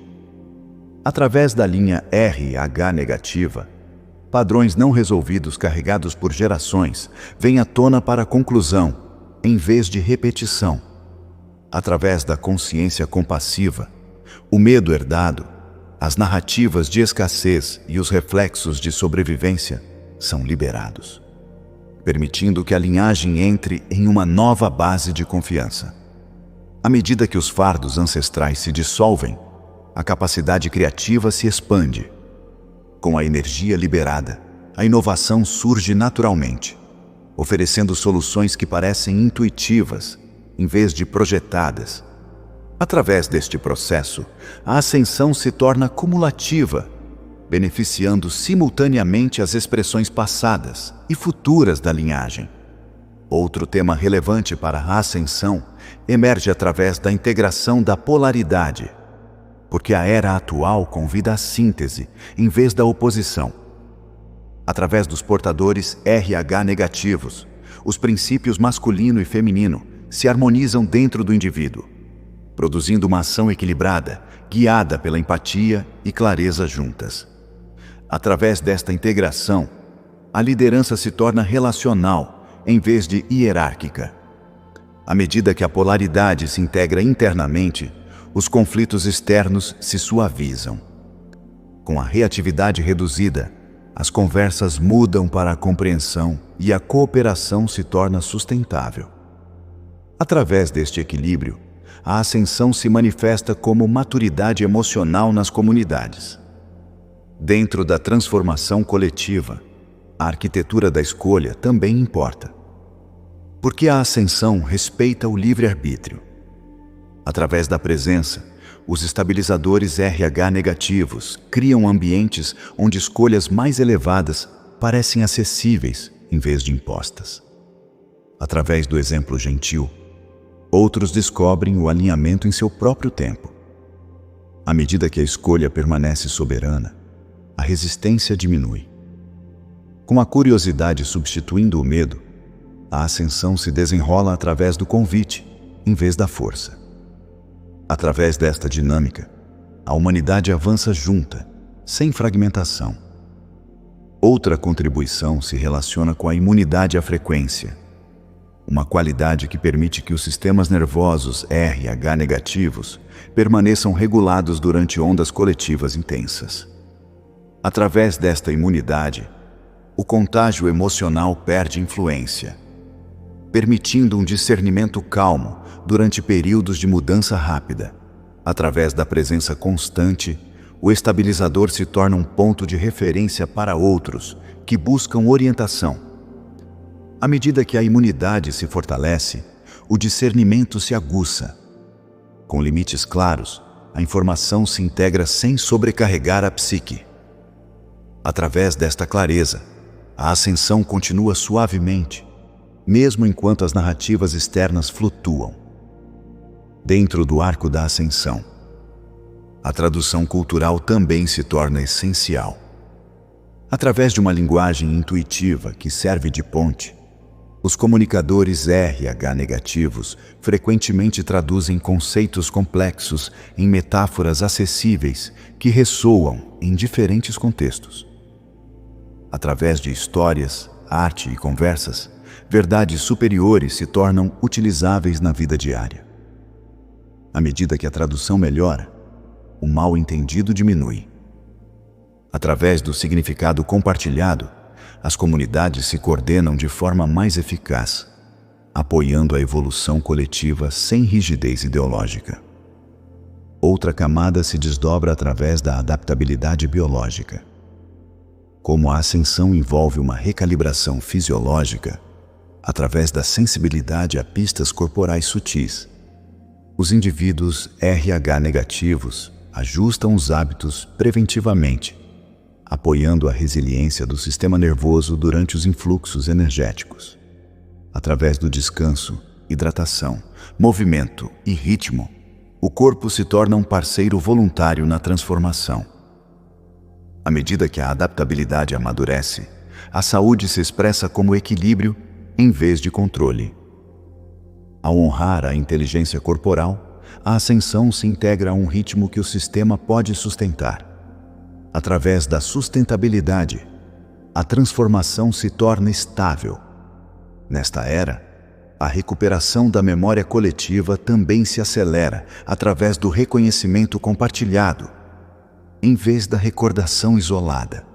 Através da linha RH negativa, padrões não resolvidos carregados por gerações vêm à tona para a conclusão, em vez de repetição. Através da consciência compassiva, o medo herdado, as narrativas de escassez e os reflexos de sobrevivência são liberados, permitindo que a linhagem entre em uma nova base de confiança. À medida que os fardos ancestrais se dissolvem, a capacidade criativa se expande. Com a energia liberada, a inovação surge naturalmente, oferecendo soluções que parecem intuitivas, em vez de projetadas. Através deste processo, a ascensão se torna cumulativa, beneficiando simultaneamente as expressões passadas e futuras da linhagem. Outro tema relevante para a ascensão emerge através da integração da polaridade, porque a era atual convida à síntese, em vez da oposição. Através dos portadores RH negativos, os princípios masculino e feminino se harmonizam dentro do indivíduo, produzindo uma ação equilibrada, guiada pela empatia e clareza juntas. Através desta integração, a liderança se torna relacional, em vez de hierárquica. À medida que a polaridade se integra internamente, os conflitos externos se suavizam. Com a reatividade reduzida, as conversas mudam para a compreensão e a cooperação se torna sustentável. Através deste equilíbrio, a ascensão se manifesta como maturidade emocional nas comunidades. Dentro da transformação coletiva, a arquitetura da escolha também importa, porque a ascensão respeita o livre-arbítrio. Através da presença, os estabilizadores RH negativos criam ambientes onde escolhas mais elevadas parecem acessíveis em vez de impostas. Através do exemplo gentil, outros descobrem o alinhamento em seu próprio tempo. À medida que a escolha permanece soberana, a resistência diminui. Com a curiosidade substituindo o medo, a ascensão se desenrola através do convite, em vez da força. Através desta dinâmica, a humanidade avança junta, sem fragmentação. Outra contribuição se relaciona com a imunidade à frequência, uma qualidade que permite que os sistemas nervosos RH negativos permaneçam regulados durante ondas coletivas intensas. Através desta imunidade, o contágio emocional perde influência, permitindo um discernimento calmo durante períodos de mudança rápida. Através da presença constante, o estabilizador se torna um ponto de referência para outros que buscam orientação. À medida que a imunidade se fortalece, o discernimento se aguça. Com limites claros, a informação se integra sem sobrecarregar a psique. Através desta clareza, a ascensão continua suavemente, mesmo enquanto as narrativas externas flutuam. Dentro do arco da ascensão, a tradução cultural também se torna essencial. Através de uma linguagem intuitiva que serve de ponte, os comunicadores RH negativos frequentemente traduzem conceitos complexos em metáforas acessíveis que ressoam em diferentes contextos. Através de histórias, arte e conversas, verdades superiores se tornam utilizáveis na vida diária. À medida que a tradução melhora, o mal-entendido diminui. Através do significado compartilhado, as comunidades se coordenam de forma mais eficaz, apoiando a evolução coletiva sem rigidez ideológica. Outra camada se desdobra através da adaptabilidade biológica. Como a ascensão envolve uma recalibração fisiológica, através da sensibilidade a pistas corporais sutis, os indivíduos RH negativos ajustam os hábitos preventivamente, apoiando a resiliência do sistema nervoso durante os influxos energéticos. Através do descanso, hidratação, movimento e ritmo, o corpo se torna um parceiro voluntário na transformação. À medida que a adaptabilidade amadurece, a saúde se expressa como equilíbrio em vez de controle. Ao honrar a inteligência corporal, a ascensão se integra a um ritmo que o sistema pode sustentar. Através da sustentabilidade, a transformação se torna estável. Nesta era, a recuperação da memória coletiva também se acelera através do reconhecimento compartilhado, em vez da recordação isolada.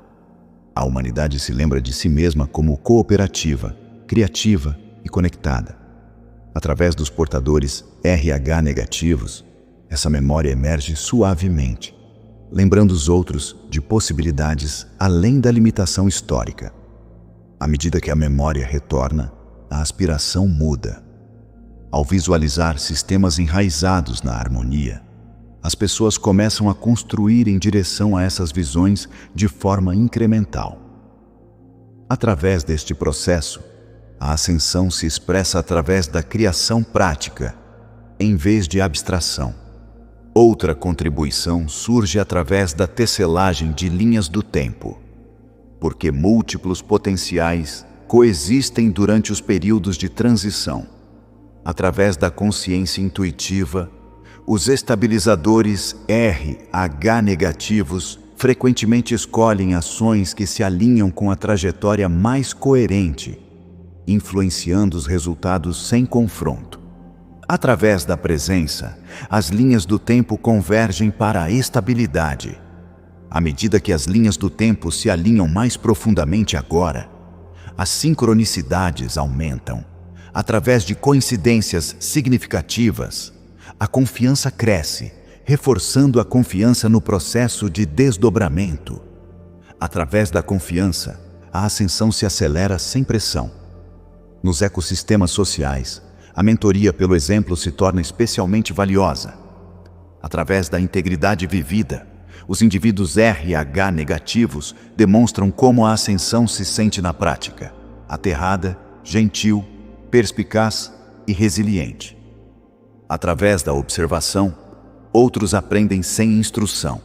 A humanidade se lembra de si mesma como cooperativa, criativa e conectada. Através dos portadores RH negativos, essa memória emerge suavemente, lembrando os outros de possibilidades além da limitação histórica. À medida que a memória retorna, a aspiração muda. Ao visualizar sistemas enraizados na harmonia, as pessoas começam a construir em direção a essas visões de forma incremental. Através deste processo, a ascensão se expressa através da criação prática, em vez de abstração. Outra contribuição surge através da tecelagem de linhas do tempo, porque múltiplos potenciais coexistem durante os períodos de transição. Através da consciência intuitiva, os estabilizadores RH negativos frequentemente escolhem ações que se alinham com a trajetória mais coerente, influenciando os resultados sem confronto. Através da presença, as linhas do tempo convergem para a estabilidade. À medida que as linhas do tempo se alinham mais profundamente agora, as sincronicidades aumentam. Através de coincidências significativas, a confiança cresce, reforçando a confiança no processo de desdobramento. Através da confiança, a ascensão se acelera sem pressão. Nos ecossistemas sociais, a mentoria pelo exemplo se torna especialmente valiosa. Através da integridade vivida, os indivíduos RH negativos demonstram como a ascensão se sente na prática: aterrada, gentil, perspicaz e resiliente. Através da observação, outros aprendem sem instrução.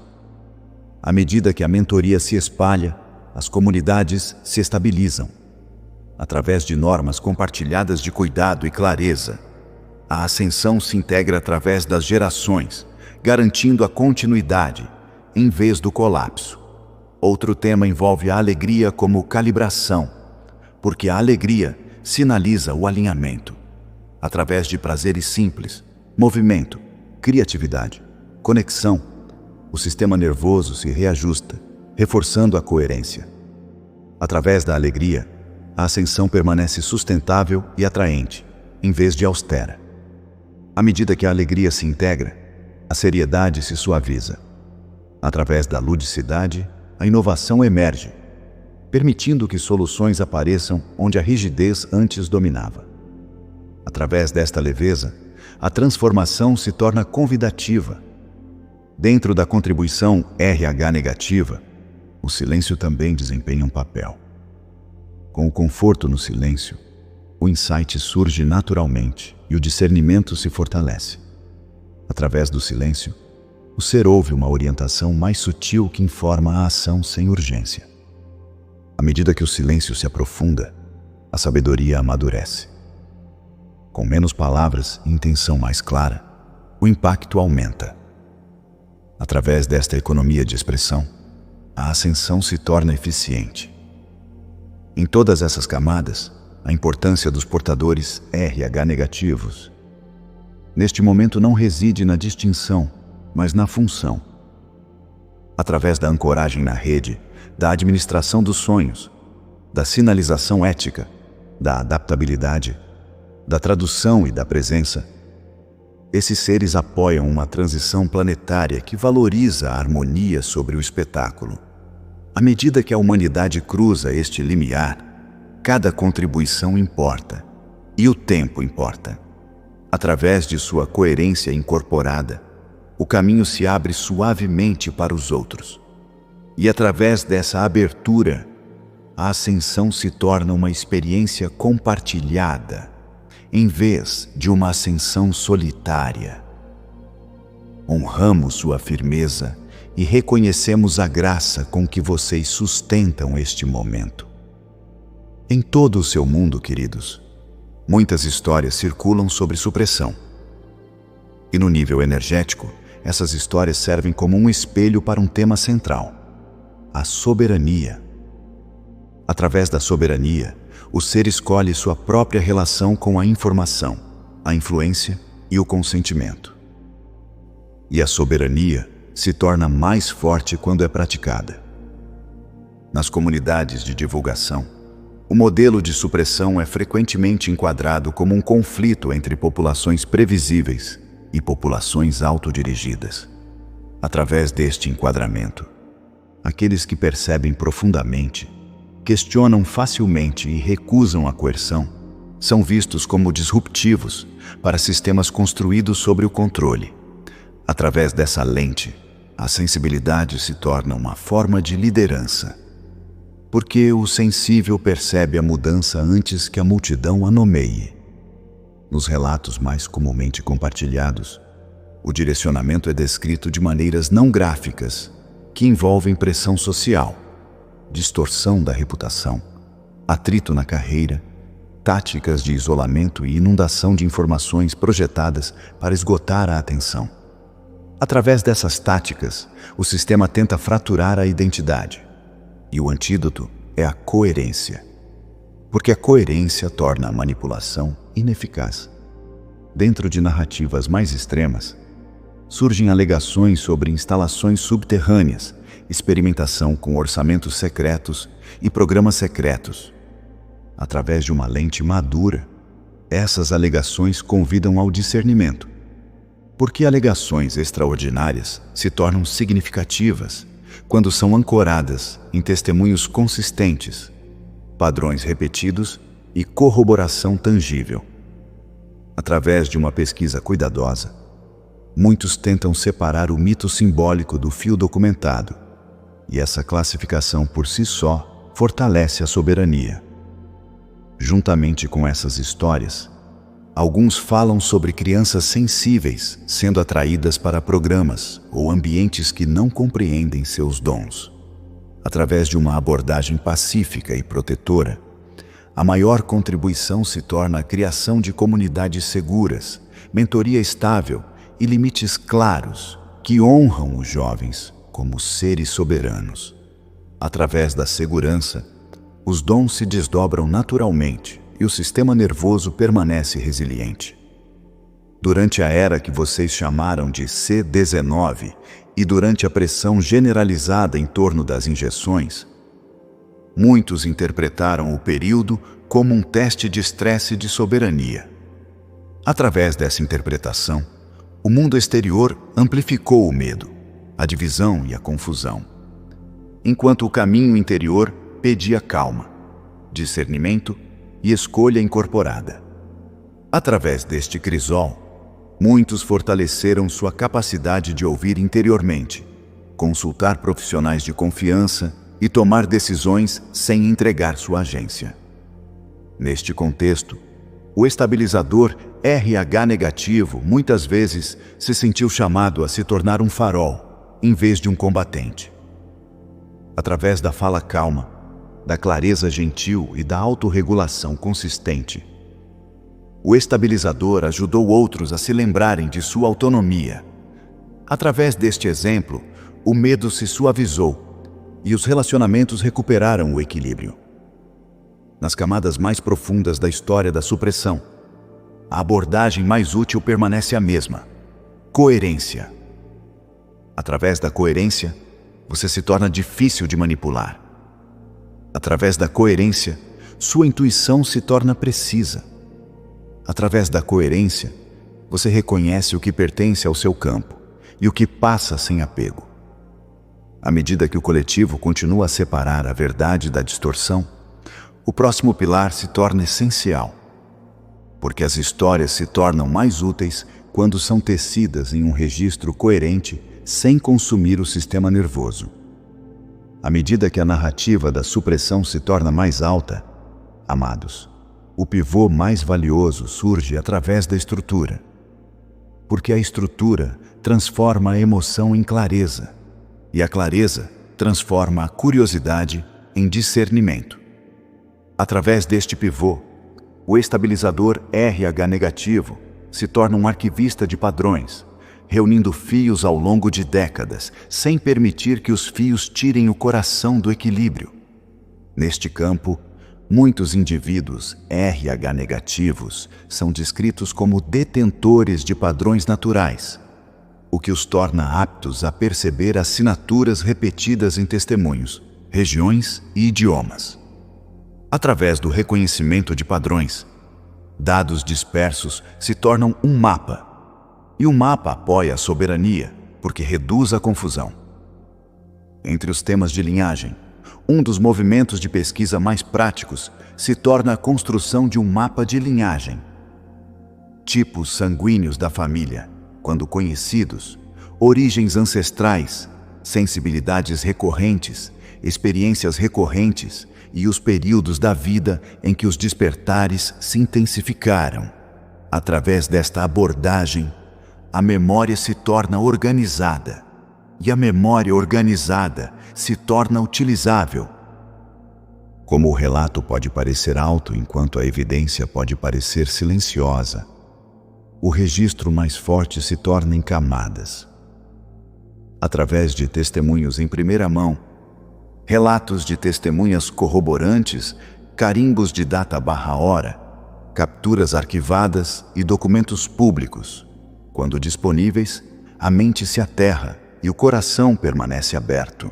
À medida que a mentoria se espalha, as comunidades se estabilizam. Através de normas compartilhadas de cuidado e clareza, a ascensão se integra através das gerações, garantindo a continuidade, em vez do colapso. Outro tema envolve a alegria como calibração, porque a alegria sinaliza o alinhamento. Através de prazeres simples, movimento, criatividade, conexão, o sistema nervoso se reajusta, reforçando a coerência. Através da alegria, a ascensão permanece sustentável e atraente, em vez de austera. À medida que a alegria se integra, a seriedade se suaviza. Através da ludicidade, a inovação emerge, permitindo que soluções apareçam onde a rigidez antes dominava. Através desta leveza, a transformação se torna convidativa. Dentro da contribuição RH negativa, o silêncio também desempenha um papel. Com o conforto no silêncio, o insight surge naturalmente e o discernimento se fortalece. Através do silêncio, o ser ouve uma orientação mais sutil que informa a ação sem urgência. À medida que o silêncio se aprofunda, a sabedoria amadurece. Com menos palavras e intenção mais clara, o impacto aumenta. Através desta economia de expressão, a ascensão se torna eficiente. Em todas essas camadas, a importância dos portadores RH negativos. Neste momento não reside na distinção, mas na função. Através da ancoragem na rede, da administração dos sonhos, da sinalização ética, da adaptabilidade, da tradução e da presença, esses seres apoiam uma transição planetária que valoriza a harmonia sobre o espetáculo. À medida que a humanidade cruza este limiar, cada contribuição importa, e o tempo importa. Através de sua coerência incorporada, o caminho se abre suavemente para os outros. E através dessa abertura, a ascensão se torna uma experiência compartilhada, em vez de uma ascensão solitária. Honramos sua firmeza e reconhecemos a graça com que vocês sustentam este momento. Em todo o seu mundo, queridos, muitas histórias circulam sobre supressão. E no nível energético, essas histórias servem como um espelho para um tema central: a soberania. Através da soberania, o ser escolhe sua própria relação com a informação, a influência e o consentimento. E a soberania se torna mais forte quando é praticada. Nas comunidades de divulgação, o modelo de supressão é frequentemente enquadrado como um conflito entre populações previsíveis e populações autodirigidas. Através deste enquadramento, aqueles que percebem profundamente, questionam facilmente e recusam a coerção, são vistos como disruptivos para sistemas construídos sobre o controle. Através dessa lente, a sensibilidade se torna uma forma de liderança, porque o sensível percebe a mudança antes que a multidão a nomeie. Nos relatos mais comumente compartilhados, o direcionamento é descrito de maneiras não gráficas, que envolvem pressão social, distorção da reputação, atrito na carreira, táticas de isolamento e inundação de informações projetadas para esgotar a atenção. Através dessas táticas, o sistema tenta fraturar a identidade. E o antídoto é a coerência. Porque a coerência torna a manipulação ineficaz. Dentro de narrativas mais extremas, surgem alegações sobre instalações subterrâneas, experimentação com orçamentos secretos e programas secretos. Através de uma lente madura, essas alegações convidam ao discernimento. Porque alegações extraordinárias se tornam significativas quando são ancoradas em testemunhos consistentes, padrões repetidos e corroboração tangível. Através de uma pesquisa cuidadosa, muitos tentam separar o mito simbólico do fio documentado, e essa classificação por si só fortalece a soberania. Juntamente com essas histórias, alguns falam sobre crianças sensíveis sendo atraídas para programas ou ambientes que não compreendem seus dons. Através de uma abordagem pacífica e protetora, a maior contribuição se torna a criação de comunidades seguras, mentoria estável e limites claros que honram os jovens como seres soberanos. Através da segurança, os dons se desdobram naturalmente e o sistema nervoso permanece resiliente. Durante a era que vocês chamaram de C-19 e durante a pressão generalizada em torno das injeções, Muitos interpretaram o período como um teste de estresse de soberania. Através dessa interpretação, o mundo exterior amplificou o medo, a divisão e a confusão, enquanto o caminho interior pedia calma, discernimento e escolha incorporada. Através deste crisol, muitos fortaleceram sua capacidade de ouvir interiormente, consultar profissionais de confiança e tomar decisões sem entregar sua agência. Neste contexto, o estabilizador RH negativo muitas vezes se sentiu chamado a se tornar um farol, em vez de um combatente. Através da fala calma, da clareza gentil e da autorregulação consistente, o estabilizador ajudou outros a se lembrarem de sua autonomia. Através deste exemplo, o medo se suavizou e os relacionamentos recuperaram o equilíbrio. Nas camadas mais profundas da história da supressão, a abordagem mais útil permanece a mesma: coerência. Através da coerência, você se torna difícil de manipular. Através da coerência, sua intuição se torna precisa. Através da coerência, você reconhece o que pertence ao seu campo e o que passa sem apego. À medida que o coletivo continua a separar a verdade da distorção, o próximo pilar se torna essencial, porque as histórias se tornam mais úteis quando são tecidas em um registro coerente sem consumir o sistema nervoso. À medida que a narrativa da supressão se torna mais alta, amados, o pivô mais valioso surge através da estrutura, porque a estrutura transforma a emoção em clareza, e a clareza transforma a curiosidade em discernimento. Através deste pivô, o estabilizador RH negativo se torna um arquivista de padrões, reunindo fios ao longo de décadas, sem permitir que os fios tirem o coração do equilíbrio. Neste campo, muitos indivíduos RH negativos são descritos como detentores de padrões naturais, o que os torna aptos a perceber assinaturas repetidas em testemunhos, regiões e idiomas. Através do reconhecimento de padrões, dados dispersos se tornam um mapa, e o mapa apoia a soberania, porque reduz a confusão. Entre os temas de linhagem, um dos movimentos de pesquisa mais práticos se torna a construção de um mapa de linhagem. Tipos sanguíneos da família, quando conhecidos, origens ancestrais, sensibilidades recorrentes, experiências recorrentes e os períodos da vida em que os despertares se intensificaram. Através desta abordagem, a memória se torna organizada, e a memória organizada se torna utilizável. Como o relato pode parecer alto enquanto a evidência pode parecer silenciosa, o registro mais forte se torna em camadas. Através de testemunhos em primeira mão, relatos de testemunhas corroborantes, carimbos de data/hora, capturas arquivadas e documentos públicos. Quando disponíveis, a mente se aterra e o coração permanece aberto.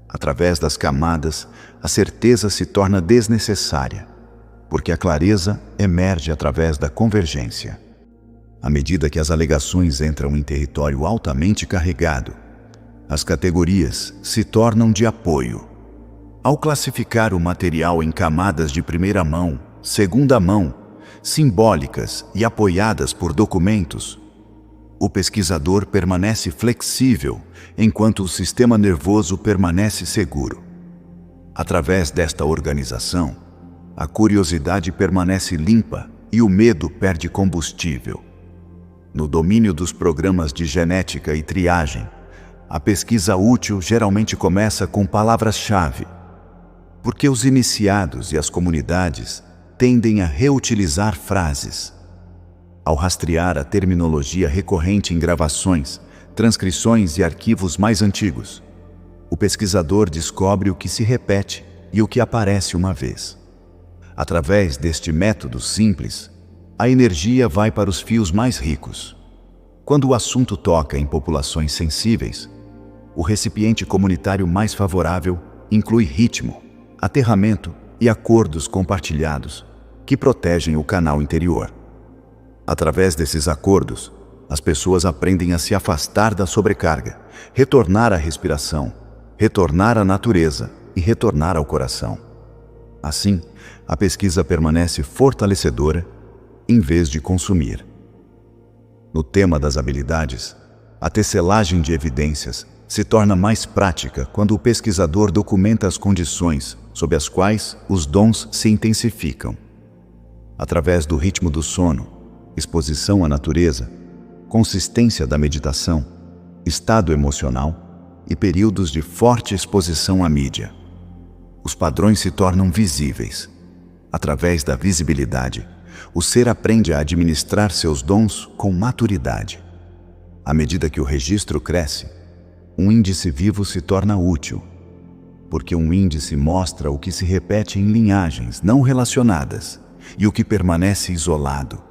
Através das camadas, a certeza se torna desnecessária, porque a clareza emerge através da convergência. À medida que as alegações entram em território altamente carregado, as categorias se tornam de apoio. Ao classificar o material em camadas de primeira mão, segunda mão, simbólicas e apoiadas por documentos, o pesquisador permanece flexível, enquanto o sistema nervoso permanece seguro. Através desta organização, a curiosidade permanece limpa e o medo perde combustível. No domínio dos programas de genética e triagem, a pesquisa útil geralmente começa com palavras-chave, porque os iniciados e as comunidades tendem a reutilizar frases. Ao rastrear a terminologia recorrente em gravações, transcrições e arquivos mais antigos, o pesquisador descobre o que se repete e o que aparece uma vez. Através deste método simples, a energia vai para os fios mais ricos. Quando o assunto toca em populações sensíveis, o recipiente comunitário mais favorável inclui ritmo, aterramento e acordos compartilhados que protegem o canal interior. Através desses acordos, as pessoas aprendem a se afastar da sobrecarga, retornar à respiração, retornar à natureza e retornar ao coração. Assim, a pesquisa permanece fortalecedora em vez de consumir. No tema das habilidades, a tecelagem de evidências se torna mais prática quando o pesquisador documenta as condições sob as quais os dons se intensificam. Através do ritmo do sono, exposição à natureza, consistência da meditação, estado emocional e períodos de forte exposição à mídia. Os padrões se tornam visíveis. Através da visibilidade, o ser aprende a administrar seus dons com maturidade. À medida que o registro cresce, um índice vivo se torna útil, porque um índice mostra o que se repete em linhagens não relacionadas e o que permanece isolado.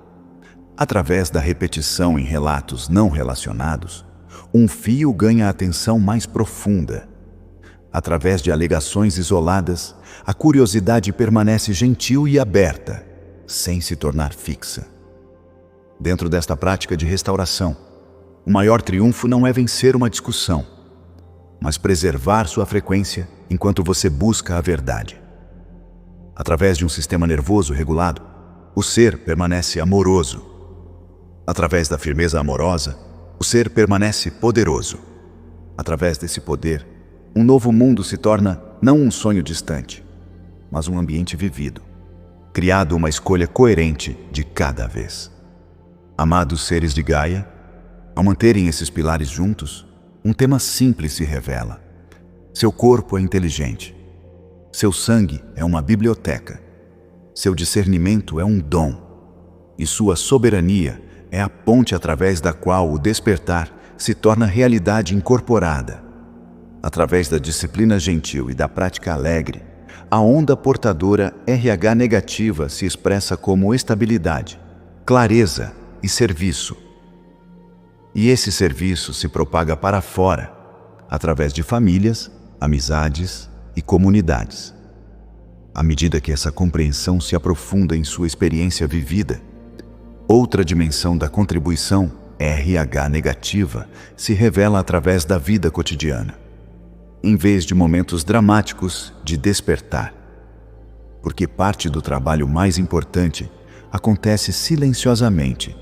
Através da repetição em relatos não relacionados, um fio ganha atenção mais profunda. Através de alegações isoladas, a curiosidade permanece gentil e aberta, sem se tornar fixa. Dentro desta prática de restauração, o maior triunfo não é vencer uma discussão, mas preservar sua frequência enquanto você busca a verdade. Através de um sistema nervoso regulado, o ser permanece amoroso. Através da firmeza amorosa, o ser permanece poderoso. Através desse poder, um novo mundo se torna não um sonho distante, mas um ambiente vivido, criado uma escolha coerente de cada vez. Amados seres de Gaia, ao manterem esses pilares juntos, um tema simples se revela. Seu corpo é inteligente. Seu sangue é uma biblioteca. Seu discernimento é um dom. E sua soberania é a ponte através da qual o despertar se torna realidade incorporada. Através da disciplina gentil e da prática alegre, a onda portadora RH negativa se expressa como estabilidade, clareza e serviço. E esse serviço se propaga para fora, através de famílias, amizades e comunidades. À medida que essa compreensão se aprofunda em sua experiência vivida, outra dimensão da contribuição, RH negativa, se revela através da vida cotidiana, em vez de momentos dramáticos de despertar. Porque parte do trabalho mais importante acontece silenciosamente,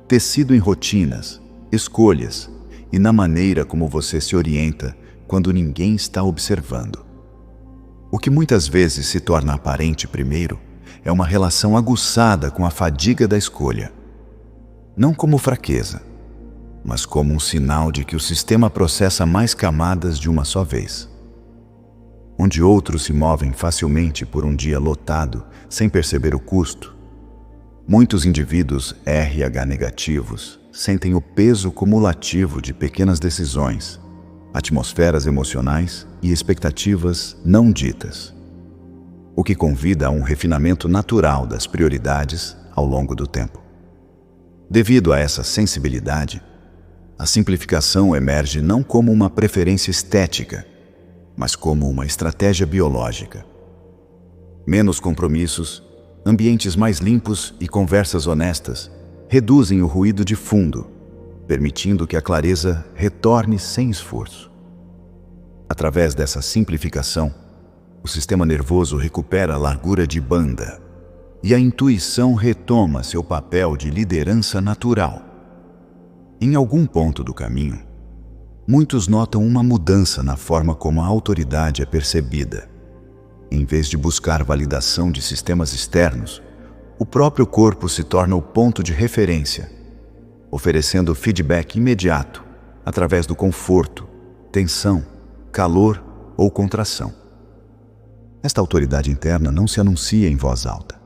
tecido em rotinas, escolhas e na maneira como você se orienta quando ninguém está observando. O que muitas vezes se torna aparente primeiro é uma relação aguçada com a fadiga da escolha. Não como fraqueza, mas como um sinal de que o sistema processa mais camadas de uma só vez. Onde outros se movem facilmente por um dia lotado sem perceber o custo, muitos indivíduos RH negativos sentem o peso cumulativo de pequenas decisões, atmosferas emocionais e expectativas não ditas, o que convida a um refinamento natural das prioridades ao longo do tempo. Devido a essa sensibilidade, a simplificação emerge não como uma preferência estética, mas como uma estratégia biológica. Menos compromissos, ambientes mais limpos e conversas honestas reduzem o ruído de fundo, permitindo que a clareza retorne sem esforço. Através dessa simplificação, o sistema nervoso recupera a largura de banda e a intuição retoma seu papel de liderança natural. Em algum ponto do caminho, muitos notam uma mudança na forma como a autoridade é percebida. Em vez de buscar validação de sistemas externos, o próprio corpo se torna o ponto de referência, oferecendo feedback imediato através do conforto, tensão, calor ou contração. Esta autoridade interna não se anuncia em voz alta.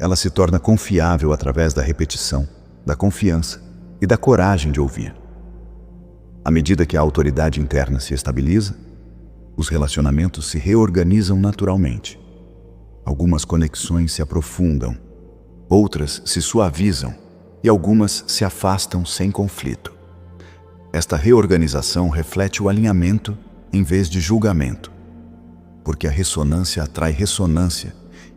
Ela se torna confiável através da repetição, da confiança e da coragem de ouvir. À medida que a autoridade interna se estabiliza, os relacionamentos se reorganizam naturalmente. Algumas conexões se aprofundam, outras se suavizam e algumas se afastam sem conflito. Esta reorganização reflete o alinhamento em vez de julgamento. porque a ressonância atrai ressonância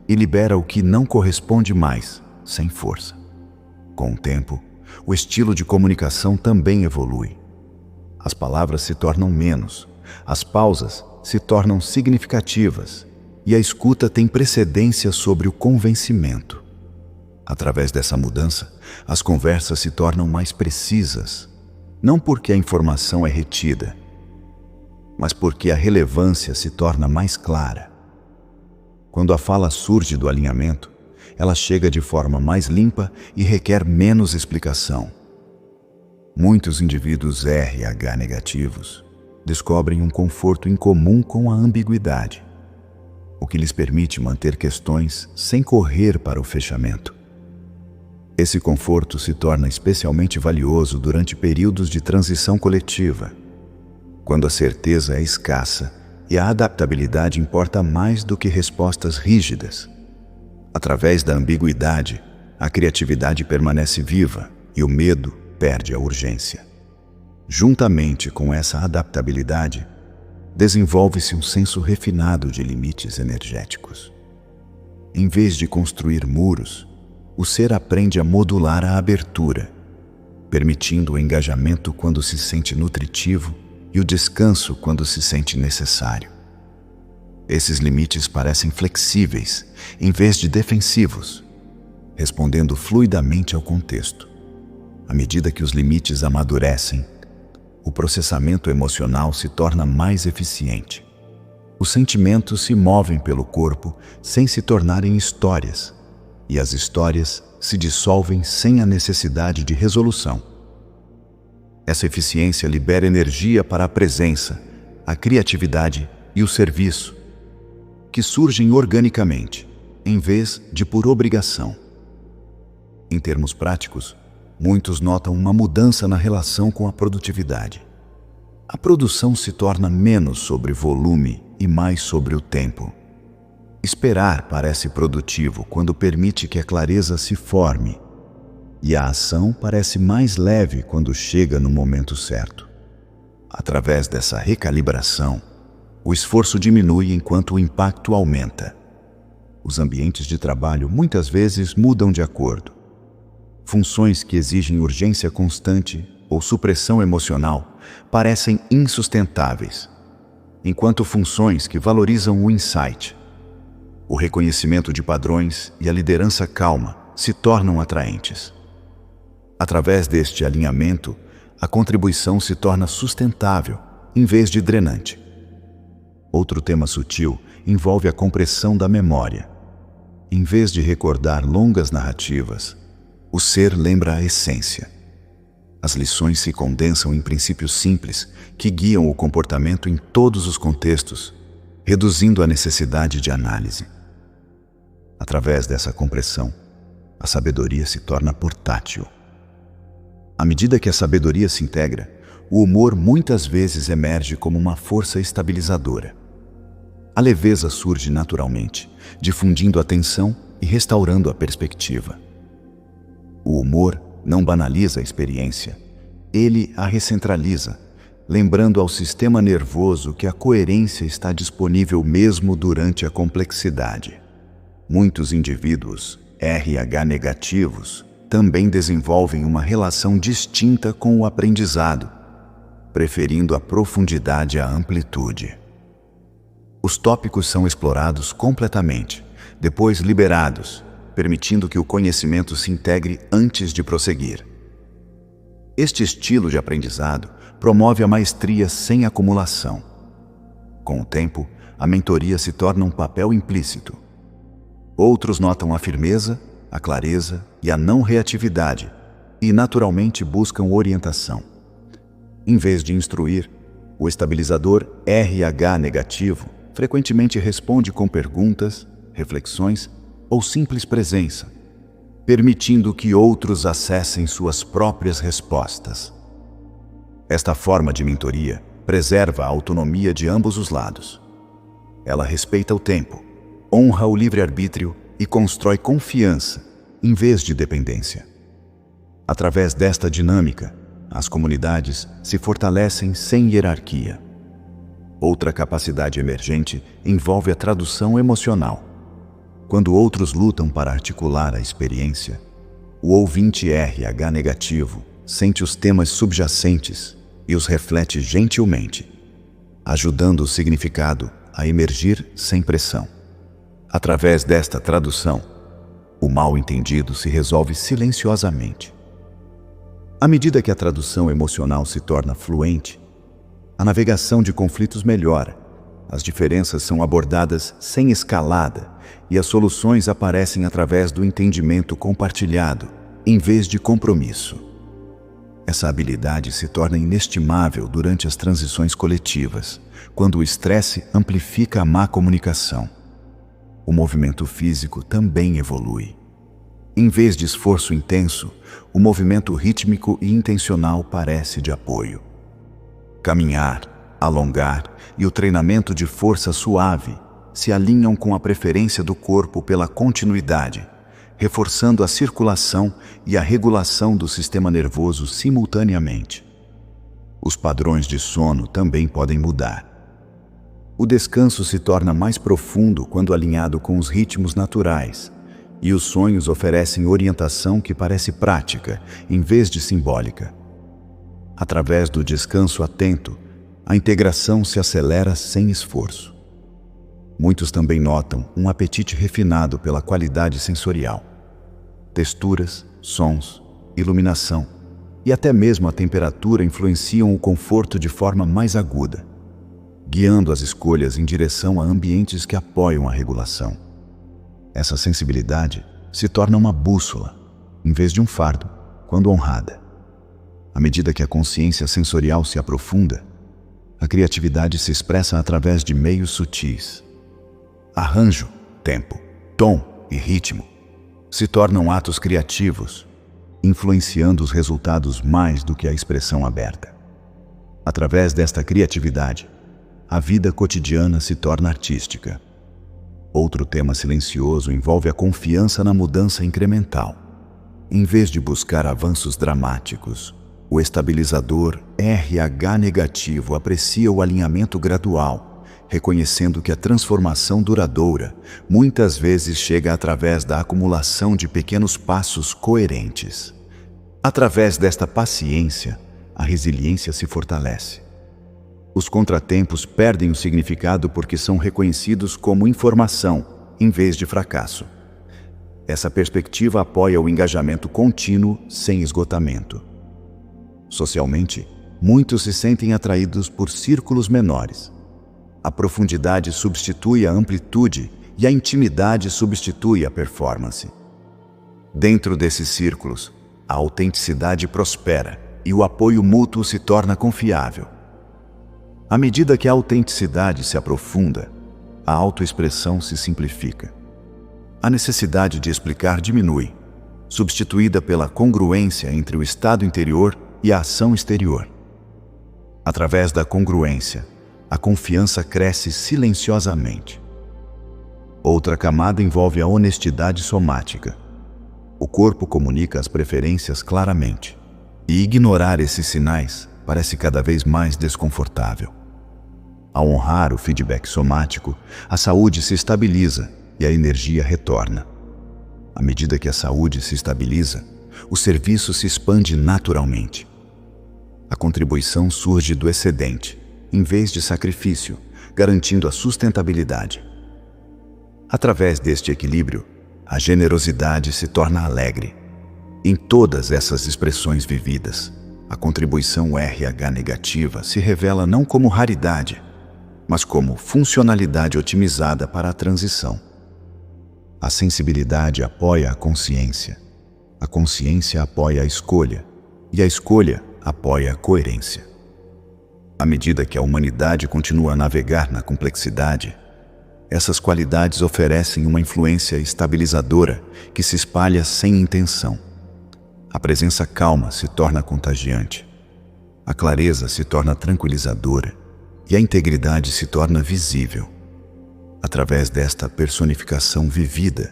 e libera o que não corresponde mais, sem força. Com o tempo, o estilo de comunicação também evolui. As palavras se tornam menos, as pausas se tornam significativas e a escuta tem precedência sobre o convencimento. Através dessa mudança, as conversas se tornam mais precisas, não porque a informação é retida, mas porque a relevância se torna mais clara. Quando a fala surge do alinhamento, ela chega de forma mais limpa e requer menos explicação. Muitos indivíduos RH negativos descobrem um conforto incomum com a ambiguidade, o que lhes permite manter questões sem correr para o fechamento. Esse conforto se torna especialmente valioso durante períodos de transição coletiva, quando a certeza é escassa e a adaptabilidade importa mais do que respostas rígidas. Através da ambiguidade, a criatividade permanece viva e o medo perde a urgência. Juntamente com essa adaptabilidade, desenvolve-se um senso refinado de limites energéticos. Em vez de construir muros, o ser aprende a modular a abertura, permitindo o engajamento quando se sente nutritivo e o descanso quando se sente necessário. Esses limites parecem flexíveis, em vez de defensivos, respondendo fluidamente ao contexto. À medida que os limites amadurecem, o processamento emocional se torna mais eficiente. Os sentimentos se movem pelo corpo sem se tornarem histórias, e as histórias se dissolvem sem a necessidade de resolução. Essa eficiência libera energia para a presença, a criatividade e o serviço, que surgem organicamente, em vez de por obrigação. Em termos práticos, muitos notam uma mudança na relação com a produtividade. A produção se torna menos sobre volume e mais sobre o tempo. Esperar parece produtivo quando permite que a clareza se forme, e a ação parece mais leve quando chega no momento certo. Através dessa recalibração, o esforço diminui enquanto o impacto aumenta. Os ambientes de trabalho muitas vezes mudam de acordo. Funções que exigem urgência constante ou supressão emocional parecem insustentáveis, enquanto funções que valorizam o insight, o reconhecimento de padrões e a liderança calma se tornam atraentes. Através deste alinhamento, a contribuição se torna sustentável em vez de drenante. Outro tema sutil envolve a compressão da memória. Em vez de recordar longas narrativas, o ser lembra a essência. As lições se condensam em princípios simples que guiam o comportamento em todos os contextos, reduzindo a necessidade de análise. Através dessa compressão, a sabedoria se torna portátil. À medida que a sabedoria se integra, o humor muitas vezes emerge como uma força estabilizadora. A leveza surge naturalmente, difundindo a atenção e restaurando a perspectiva. O humor não banaliza a experiência, ele a recentraliza, lembrando ao sistema nervoso que a coerência está disponível mesmo durante a complexidade. Muitos indivíduos RH negativos também desenvolvem uma relação distinta com o aprendizado, preferindo a profundidade à amplitude. Os tópicos são explorados completamente, depois liberados, permitindo que o conhecimento se integre antes de prosseguir. Este estilo de aprendizado promove a maestria sem acumulação. Com o tempo, a mentoria se torna um papel implícito. Outros notam a firmeza, a clareza e a não reatividade e naturalmente buscam orientação. Em vez de instruir, o estabilizador RH negativo frequentemente responde com perguntas, reflexões ou simples presença, permitindo que outros acessem suas próprias respostas. Esta forma de mentoria preserva a autonomia de ambos os lados. Ela respeita o tempo, honra o livre-arbítrio e constrói confiança, em vez de dependência. Através desta dinâmica, as comunidades se fortalecem sem hierarquia. Outra capacidade emergente envolve a tradução emocional. Quando outros lutam para articular a experiência, o ouvinte RH negativo sente os temas subjacentes e os reflete gentilmente, ajudando o significado a emergir sem pressão. Através desta tradução, o mal-entendido se resolve silenciosamente. À medida que a tradução emocional se torna fluente, a navegação de conflitos melhora, as diferenças são abordadas sem escalada e as soluções aparecem através do entendimento compartilhado, em vez de compromisso. Essa habilidade se torna inestimável durante as transições coletivas, quando o estresse amplifica a má comunicação. O movimento físico também evolui. Em vez de esforço intenso, o movimento rítmico e intencional parece de apoio. Caminhar, alongar e o treinamento de força suave se alinham com a preferência do corpo pela continuidade, reforçando a circulação e a regulação do sistema nervoso simultaneamente. Os padrões de sono também podem mudar. O descanso se torna mais profundo quando alinhado com os ritmos naturais, e os sonhos oferecem orientação que parece prática, em vez de simbólica. Através do descanso atento, a integração se acelera sem esforço. Muitos também notam um apetite refinado pela qualidade sensorial. Texturas, sons, iluminação e até mesmo a temperatura influenciam o conforto de forma mais aguda, guiando as escolhas em direção a ambientes que apoiam a regulação. Essa sensibilidade se torna uma bússola, em vez de um fardo, quando honrada. À medida que a consciência sensorial se aprofunda, a criatividade se expressa através de meios sutis. Arranjo, tempo, tom e ritmo se tornam atos criativos, influenciando os resultados mais do que a expressão aberta. Através desta criatividade, a vida cotidiana se torna artística. Outro tema silencioso envolve a confiança na mudança incremental. Em vez de buscar avanços dramáticos, o estabilizador RH negativo aprecia o alinhamento gradual, reconhecendo que a transformação duradoura muitas vezes chega através da acumulação de pequenos passos coerentes. Através desta paciência, a resiliência se fortalece. Os contratempos perdem o significado porque são reconhecidos como informação, em vez de fracasso. Essa perspectiva apoia o engajamento contínuo sem esgotamento. Socialmente, muitos se sentem atraídos por círculos menores. A profundidade substitui a amplitude e a intimidade substitui a performance. Dentro desses círculos, a autenticidade prospera e o apoio mútuo se torna confiável. À medida que a autenticidade se aprofunda, a autoexpressão se simplifica. A necessidade de explicar diminui, substituída pela congruência entre o estado interior e a ação exterior. Através da congruência, a confiança cresce silenciosamente. Outra camada envolve a honestidade somática. O corpo comunica as preferências claramente, e ignorar esses sinais parece cada vez mais desconfortável. Ao honrar o feedback somático, a saúde se estabiliza e a energia retorna. À medida que a saúde se estabiliza, o serviço se expande naturalmente. A contribuição surge do excedente, em vez de sacrifício, garantindo a sustentabilidade. Através deste equilíbrio, a generosidade se torna alegre. Em todas essas expressões vividas, a contribuição RH negativa se revela não como raridade, mas como funcionalidade otimizada para a transição. A sensibilidade apoia a consciência apoia a escolha, e a escolha apoia a coerência. À medida que a humanidade continua a navegar na complexidade, essas qualidades oferecem uma influência estabilizadora que se espalha sem intenção. A presença calma se torna contagiante, a clareza se torna tranquilizadora e a integridade se torna visível. Através desta personificação vivida,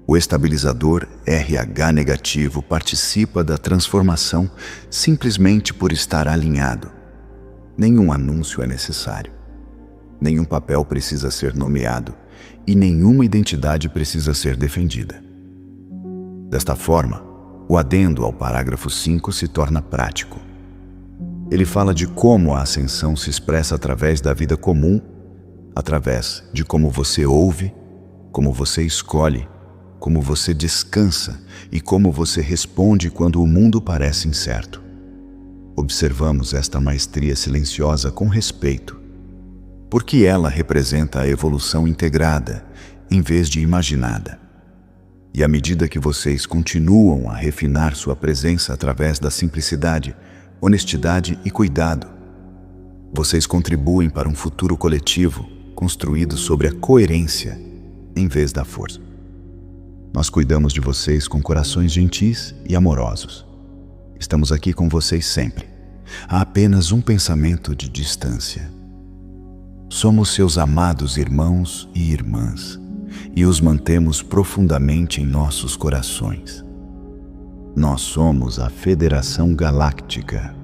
o estabilizador RH negativo participa da transformação simplesmente por estar alinhado. Nenhum anúncio é necessário. Nenhum papel precisa ser nomeado e nenhuma identidade precisa ser defendida. Desta forma, o adendo ao parágrafo 5 se torna prático. Ele fala de como a ascensão se expressa através da vida comum, através de como você ouve, como você escolhe, como você descansa e como você responde quando o mundo parece incerto. Observamos esta maestria silenciosa com respeito, porque ela representa a evolução integrada, em vez de imaginada. E à medida que vocês continuam a refinar sua presença através da simplicidade, honestidade e cuidado, vocês contribuem para um futuro coletivo construído sobre a coerência em vez da força. Nós cuidamos de vocês com corações gentis e amorosos. Estamos aqui com vocês sempre. Há apenas um pensamento de distância. Somos seus amados irmãos e irmãs, e os mantemos profundamente em nossos corações. Nós somos a Federação Galáctica.